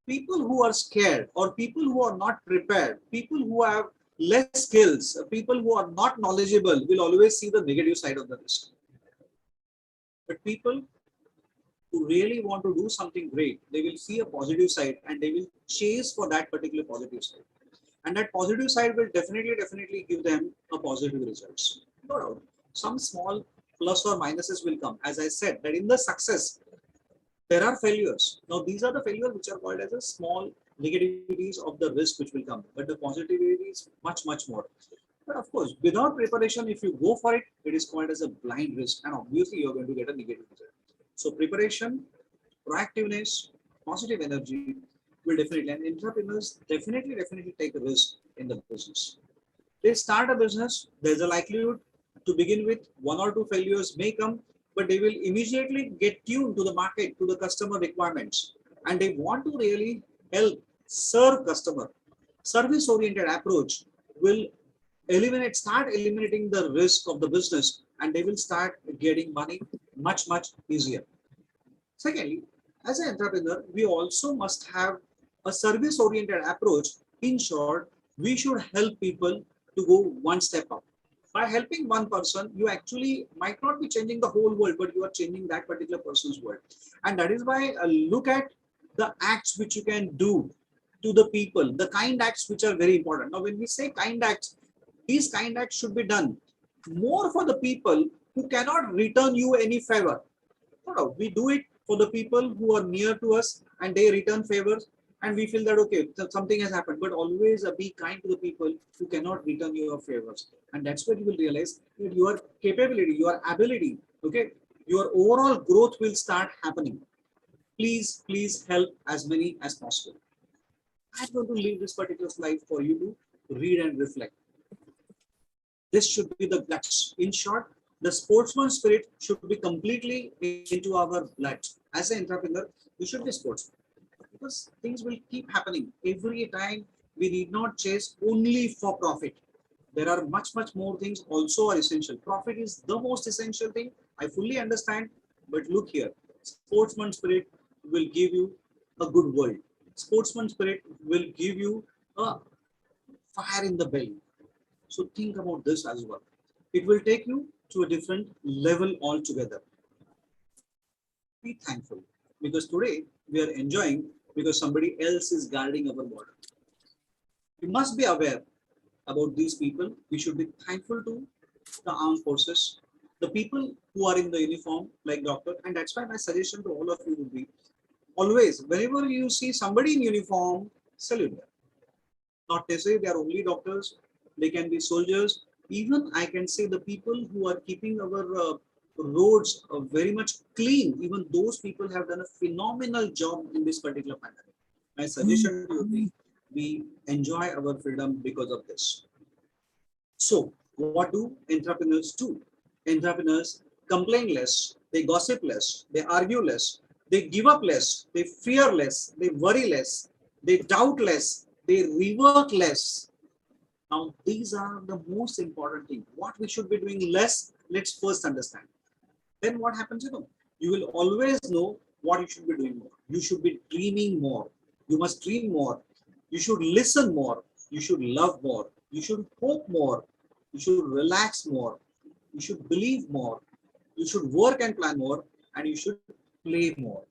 People who are scared or people who are not prepared, people who have less skills, people who are not knowledgeable will always see the negative side of the risk. But people who really want to do something great, they will see a positive side and they will chase for that particular positive side. And that positive side will definitely give them a positive results. No doubt. Some small plus or minuses will come. As I said, that in the success, there are failures. Now, these are the failures which are called as a small negativities of the risk which will come. But the positivity is much more. But of course, without preparation, if you go for it, it is called as a blind risk. And obviously, you're going to get a negative result. So preparation, proactiveness, positive energy will definitely, and entrepreneurs definitely take a risk in the business. They start a business, there's a likelihood to begin with, one or two failures may come, but they will immediately get tuned to the market, to the customer requirements, and they want to really help serve customer. Service-oriented approach will start eliminating the risk of the business, and they will start getting money much easier. Secondly, as an entrepreneur, we also must have a service-oriented approach. In short, we should help people to go one step up. By helping one person, you actually might not be changing the whole world, but you are changing that particular person's world. And that is why look at the acts which you can do to the people, the kind acts which are very important. Now, when we say kind acts, these kind acts should be done more for the people who cannot return you any favor. No, we do it for the people who are near to us and they return favors, and we feel that okay, something has happened, but always be kind to the people who cannot return your favors. And that's where you will realize that your capability, your ability, okay, your overall growth will start happening. Please help as many as possible. I'm going to leave this particular slide for you to read and reflect. This should be the guts. In short, the sportsman spirit should be completely into our blood. As an entrepreneur, we should be sportsman, because things will keep happening every time. We need not chase only for profit. There are much more things also are essential. Profit is the most essential thing. I fully understand, but look here, sportsman spirit will give you a good world. Sportsman spirit will give you a fire in the belly. So think about this as well. It will take you to a different level altogether. Be thankful, because today we are enjoying because somebody else is guarding our border. We must be aware about these people. We should be thankful to the armed forces, the people who are in the uniform like doctor. And that's why my suggestion to all of you would be, always, whenever you see somebody in uniform, salute them. Not necessarily they are only doctors, they can be soldiers, Even I can say the people who are keeping our roads very much clean, even those people have done a phenomenal job in this particular pandemic. My suggestion to you is we enjoy our freedom because of this. So what do entrepreneurs do? Entrepreneurs complain less, they gossip less, they argue less, they give up less, they fear less, they worry less, they doubt less, they rework less. Now, these are the most important thing. What we should be doing less, let's first understand. Then what happens, you will always know what you should be doing more. You should be dreaming more. You must dream more. You should listen more. You should love more. You should hope more. You should relax more. You should believe more. You should work and plan more. And you should play more.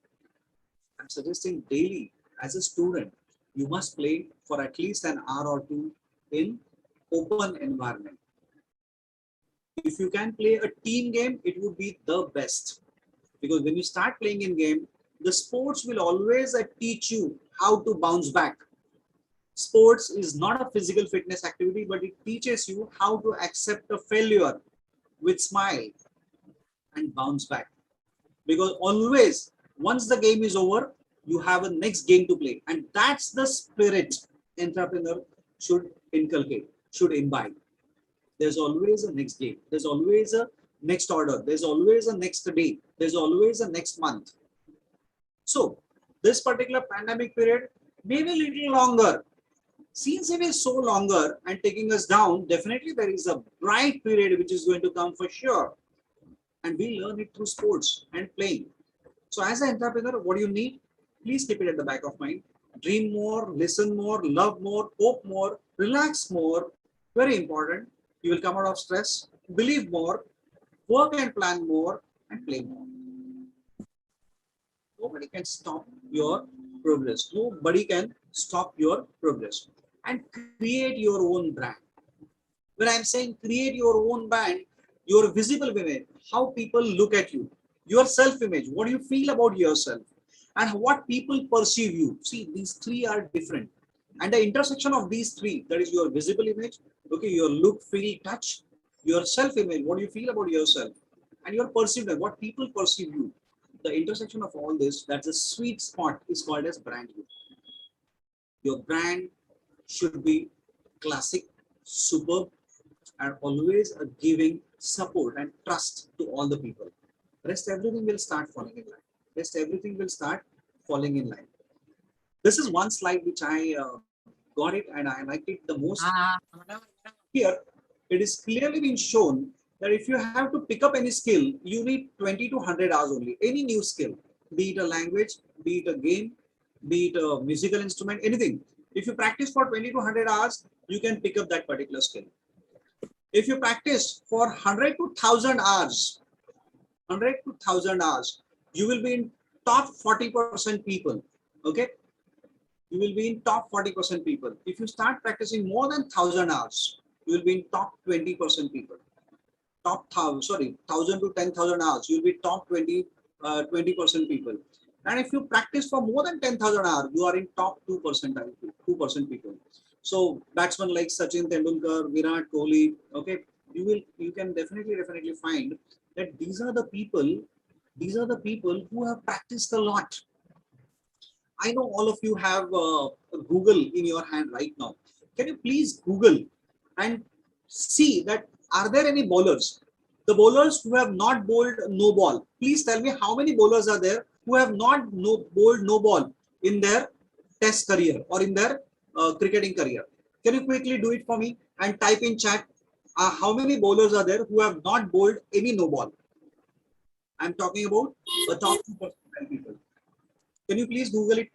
I'm suggesting daily as a student, you must play for at least an hour or two in open environment. If you can play a team game, it would be the best. Because when you start playing in game, the sports will always teach you how to bounce back. Sports is not a physical fitness activity, but it teaches you how to accept a failure with smile and bounce back. Because always, once the game is over, you have a next game to play. And that's the spirit entrepreneur should inculcate, should imbibe. There's always a next game. There's always a next order. There's always a next day. There's always a next month. So this particular pandemic period may be a little longer. Since it is so longer and taking us down, definitely there is a bright period which is going to come for sure. And we learn it through sports and playing. So as an entrepreneur, what do you need? Please keep it at the back of mind. Dream more, listen more, love more, hope more, relax more. Very important. You will come out of stress, believe more, work and plan more, and play more. Nobody can stop your progress. Nobody can stop your progress. And create your own brand. When I'm saying create your own brand, your visible image, how people look at you, your self-image, what do you feel about yourself, and what people perceive you. See, these three are different. And the intersection of these three, that is your visible image, okay, your look, feel, touch, your self-image, what do you feel about yourself, and your perceived, what people perceive you. The intersection of all this, that's a sweet spot, is called as branding. Your brand should be classic, superb, and always a giving support and trust to all the people. Rest everything will start falling in line. Rest everything will start falling in line. This is one slide which I got it and I liked it the most. Here, it is clearly been shown that if you have to pick up any skill, you need 20 to 100 hours only. Any new skill, be it a language, be it a game, be it a musical instrument, anything. If you practice for 20 to 100 hours, you can pick up that particular skill. If you practice for 100 to 1000 hours, 100 to 1000 hours, you will be in top 40% people. Okay, you will be in top 40% people. If you start practicing more than 1000 hours, you will be in top 20% people. Top 1000 to 10,000 hours, you will be top 20% people. And if you practice for more than 10,000 hours, you are in top 2% people. So batsmen like Sachin Tendulkar, Virat Kohli, okay, you can definitely find that these are the people who have practiced a lot. I know all of you have Google in your hand right now. Can you please Google and see that are there any bowlers? The bowlers who have not bowled no ball. Please tell me how many bowlers are there who have not bowled no ball in their test career or in their cricketing career. Can you quickly do it for me and type in chat how many bowlers are there who have not bowled any no ball? I'm talking about the top 2% people. Can you please Google it?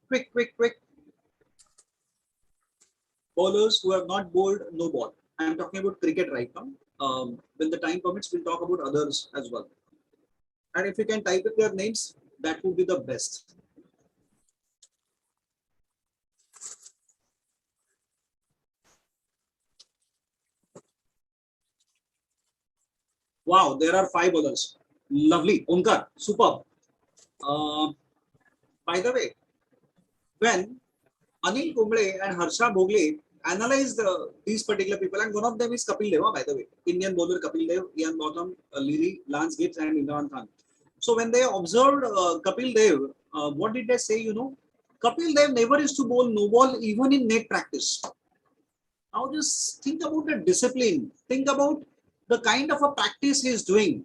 Quick. Bowlers who have not bowled no ball. I'm talking about cricket right now. When the time permits, we'll talk about others as well. And if you can type in their names, that would be the best. Wow, there are 5 bowlers. Lovely. Omkar, superb. By the way, when Anil Kumble and Harsha Bhogle analyze these particular people, and one of them is Kapil Dev, by the way, Indian bowler Kapil Dev, Ian Botham, Lily, Lance Gibbs, and Imran Khan. So when they observed Kapil Dev, what did they say? You know, Kapil Dev never used to bowl no ball even in net practice. Now just think about the discipline. Think about the kind of a practice he is doing.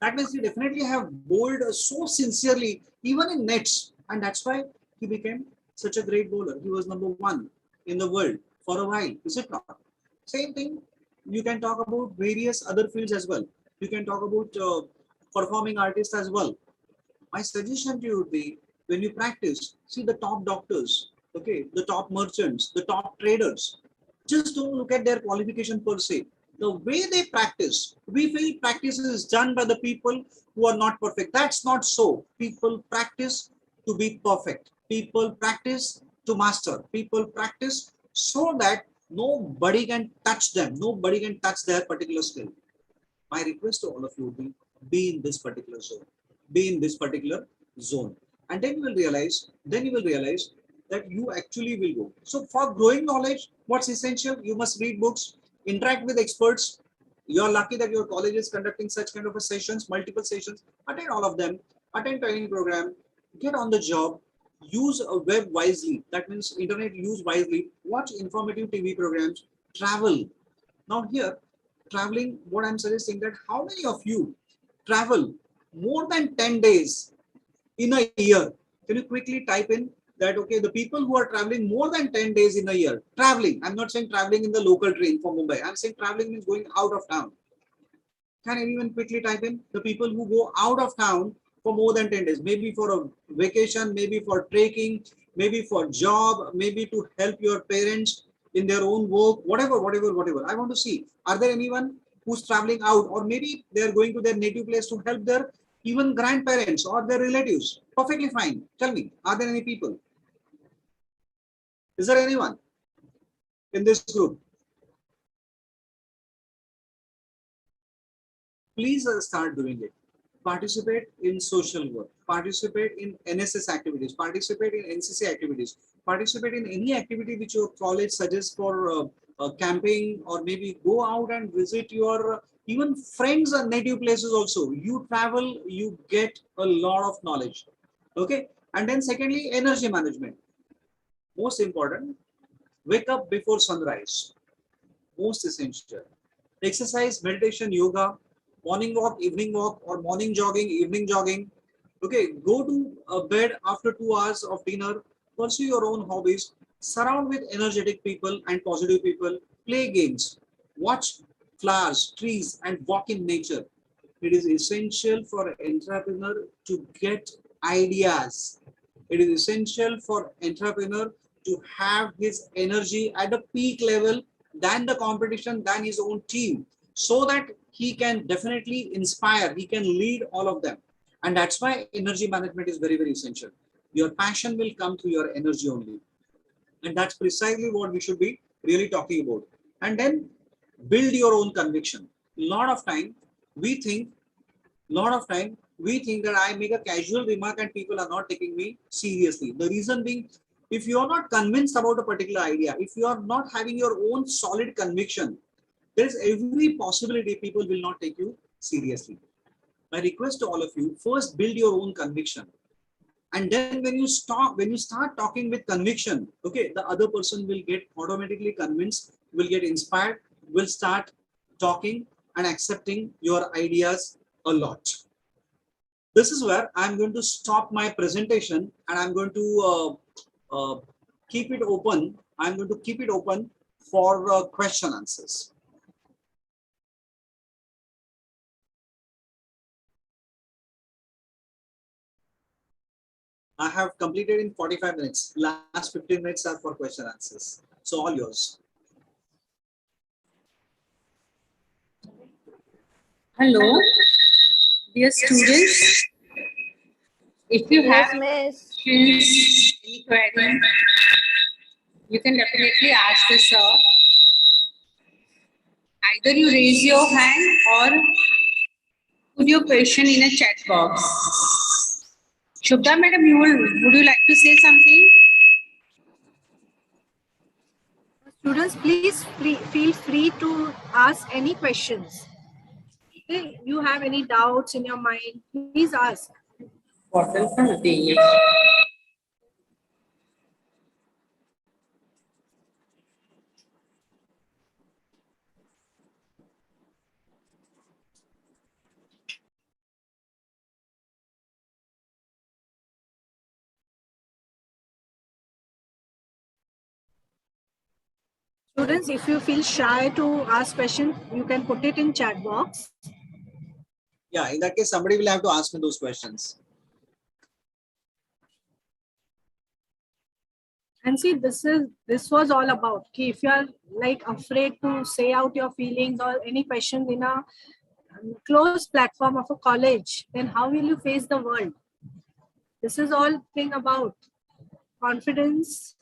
That means he definitely have bowled so sincerely, even in nets, and that's why he became such a great bowler. He was number one in the world for a while, is it not? Same thing. You can talk about various other fields as well. You can talk about performing artists as well. My suggestion to you would be, when you practice, see the top doctors, okay, the top merchants, the top traders. Just don't look at their qualification per se. The way they practice, we feel practice is done by the people who are not perfect. That's not so. People practice to be perfect. People practice to master. People practice so that nobody can touch them. Nobody can touch their particular skill. My request to all of you would be in this particular zone. Be in this particular zone. And then you will realize, that you actually will go. So for growing knowledge, what's essential? You must read books, interact with experts. You're lucky that your college is conducting such kind of a sessions, multiple sessions. Attend all of them, attend training program, get on the job, use a web wisely. That means internet use wisely, watch informative TV programs, travel. Now here, traveling, what I'm suggesting, that how many of you travel more than 10 days in a year? Can you quickly type in that, okay, the people who are traveling more than 10 days in a year, traveling, I'm not saying traveling in the local train from Mumbai, I'm saying traveling means going out of town. Can anyone quickly type in the people who go out of town for more than 10 days, maybe for a vacation, maybe for trekking, maybe for job, maybe to help your parents in their own work, whatever. I want to see, are there anyone who's traveling out, or maybe they're going to their native place to help their even grandparents or their relatives? Perfectly fine. Tell me, are there any people? Is there anyone in this group? Please start doing it. Participate in social work, participate in NSS activities, participate in NCC activities, participate in any activity which your college suggests for camping, or maybe go out and visit your even friends and native places also. You travel, you get a lot of knowledge. Okay. And then secondly, energy management. Most important, wake up before sunrise. Most essential. Exercise, meditation, yoga, morning walk, evening walk, or morning jogging, evening jogging. Okay, go to bed after 2 hours of dinner, pursue your own hobbies, surround with energetic people and positive people, play games, watch flowers, trees, and walk in nature. It is essential for an entrepreneur to get ideas. It is essential for entrepreneur to have his energy at a peak level than the competition, than his own team, so that he can definitely inspire, he can lead all of them. And that's why energy management is very, very essential. Your passion will come through your energy only. And that's precisely what we should be really talking about. And then build your own conviction. Lot of time we think that I make a casual remark and people are not taking me seriously. The reason being, if you are not convinced about a particular idea, if you are not having your own solid conviction, there is every possibility people will not take you seriously. My request to all of you, first build your own conviction. And then when you start talking with conviction, okay, the other person will get automatically convinced, will get inspired, will start talking and accepting your ideas a lot. This is where I'm going to stop my presentation, and I'm going to keep it open. I'm going to keep it open for question answers. I have completed in 45 minutes. Last 15 minutes are for question answers. So all yours. Hello, dear students. If you have questions, any query, you can definitely ask the sir. Either you raise your hand or put your question in a chat box. Shubha madam, would you like to say something? Students, please feel free to ask any questions. Okay, you have any doubts in your mind, please ask. Students, if you feel shy to ask question, you can put it in chat box. Yeah, in that case, somebody will have to ask me those questions. And see, this was all about if you are like afraid to say out your feelings or any questions in a closed platform of a college, then how will you face the world? This is all thing about confidence.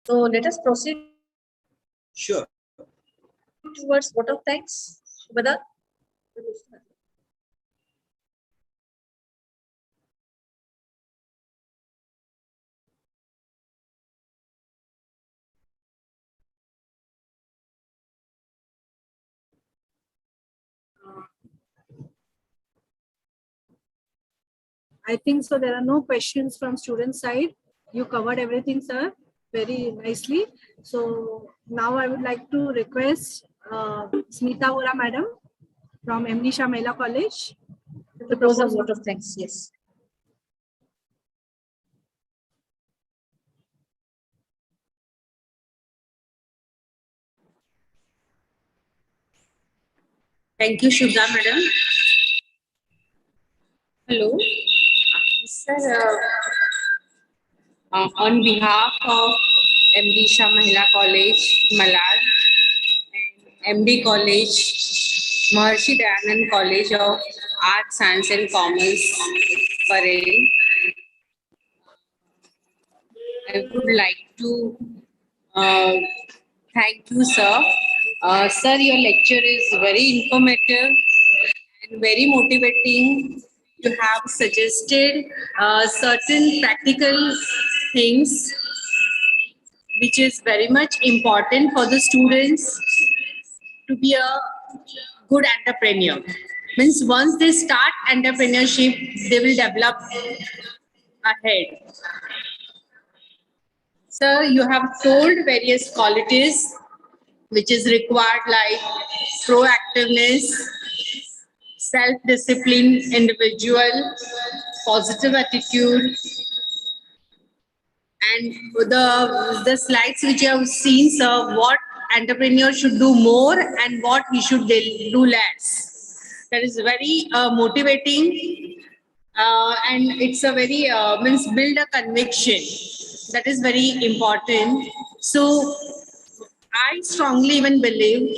So let us proceed Sure. towards vote of thanks. Shubhada? I think so. There are no questions from student side. You covered everything, sir, very nicely. So now I would like to request Smita Vora madam from MD Shamila College To propose a vote of thanks, yes. Thank you, Shubha madam. Hello. Sir, on behalf of MD Shamila College, Malad, and MD College, Maharshi Dayanand College of Arts, Science and Commerce, Parel, I would like to thank you, sir. Sir, your lecture is very informative and very motivating. You have suggested certain practical things which is very much important for the students to be a good entrepreneur. Means once they start entrepreneurship, they will develop ahead. Sir, you have told various qualities which is required like proactiveness, self-discipline, individual, positive attitude, and the slides which you have seen, sir, what entrepreneur should do more and what he should do less. That is very motivating, and it's a very means build a conviction. That is very important. So I strongly even believe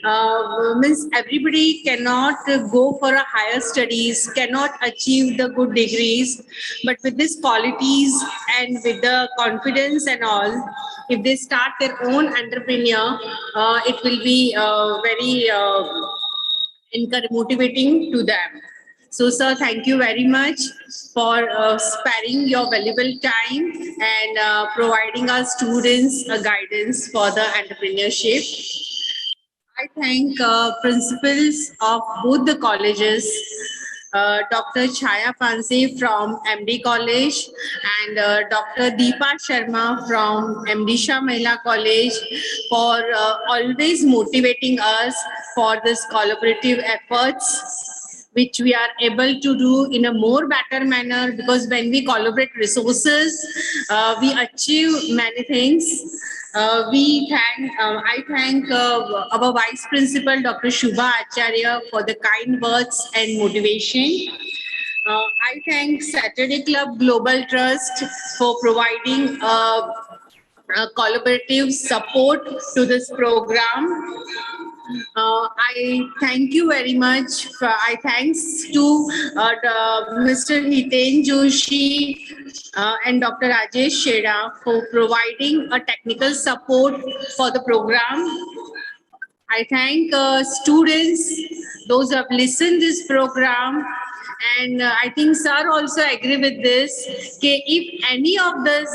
that means everybody cannot go for a higher studies, cannot achieve the good degrees, but with these qualities and with the confidence and all, if they start their own entrepreneur, it will be very motivating to them. So, sir, thank you very much for sparing your valuable time and providing our students guidance for the entrepreneurship. I thank principals of both the colleges, Dr. Chaya Panse from MD College and Dr. Deepa Sharma from MD Shah Mahila College for always motivating us for this collaborative efforts which we are able to do in a more better manner, because when we collaborate resources, we achieve many things. I thank our Vice Principal, Dr. Shubha Acharya, for the kind words and motivation. I thank Saturday Club Global Trust for providing collaborative support to this program. I thank you very much. I thanks to Mr. Hiten Joshi and Dr. Rajesh Sheda for providing a technical support for the program. I thank students, those who have listened this program, and I think sir also agree with this. Okay, if any of this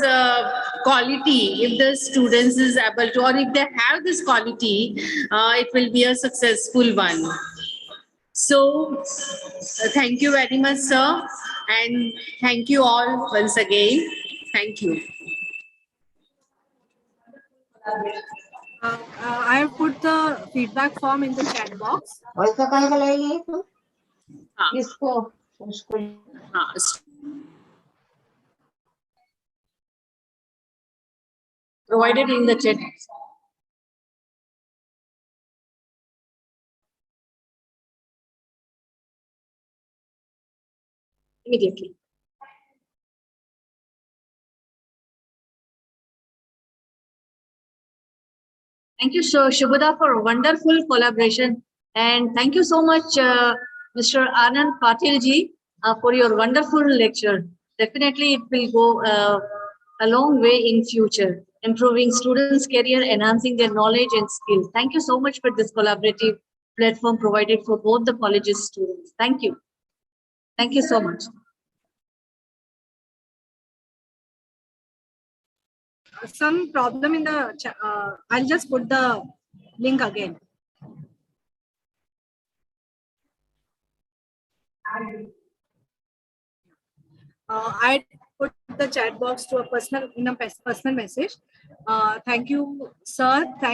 quality, if the students is able to, or if they have this quality, it will be a successful one. So, thank you very much, sir, and thank you all once again. Thank you. I have put the feedback form in the chat box. Provided in the chat. Immediately. Thank you, Shubhada, for a wonderful collaboration. And thank you so much, Mr. Anand Patil ji, for your wonderful lecture. Definitely, it will go a long way in future, improving students' career, enhancing their knowledge and skills. Thank you so much for this collaborative platform provided for both the colleges students. Thank you. Thank you so much. Some problem in the I'll just put the link again. I put the chat box to a personal message. Thank you, sir. Thank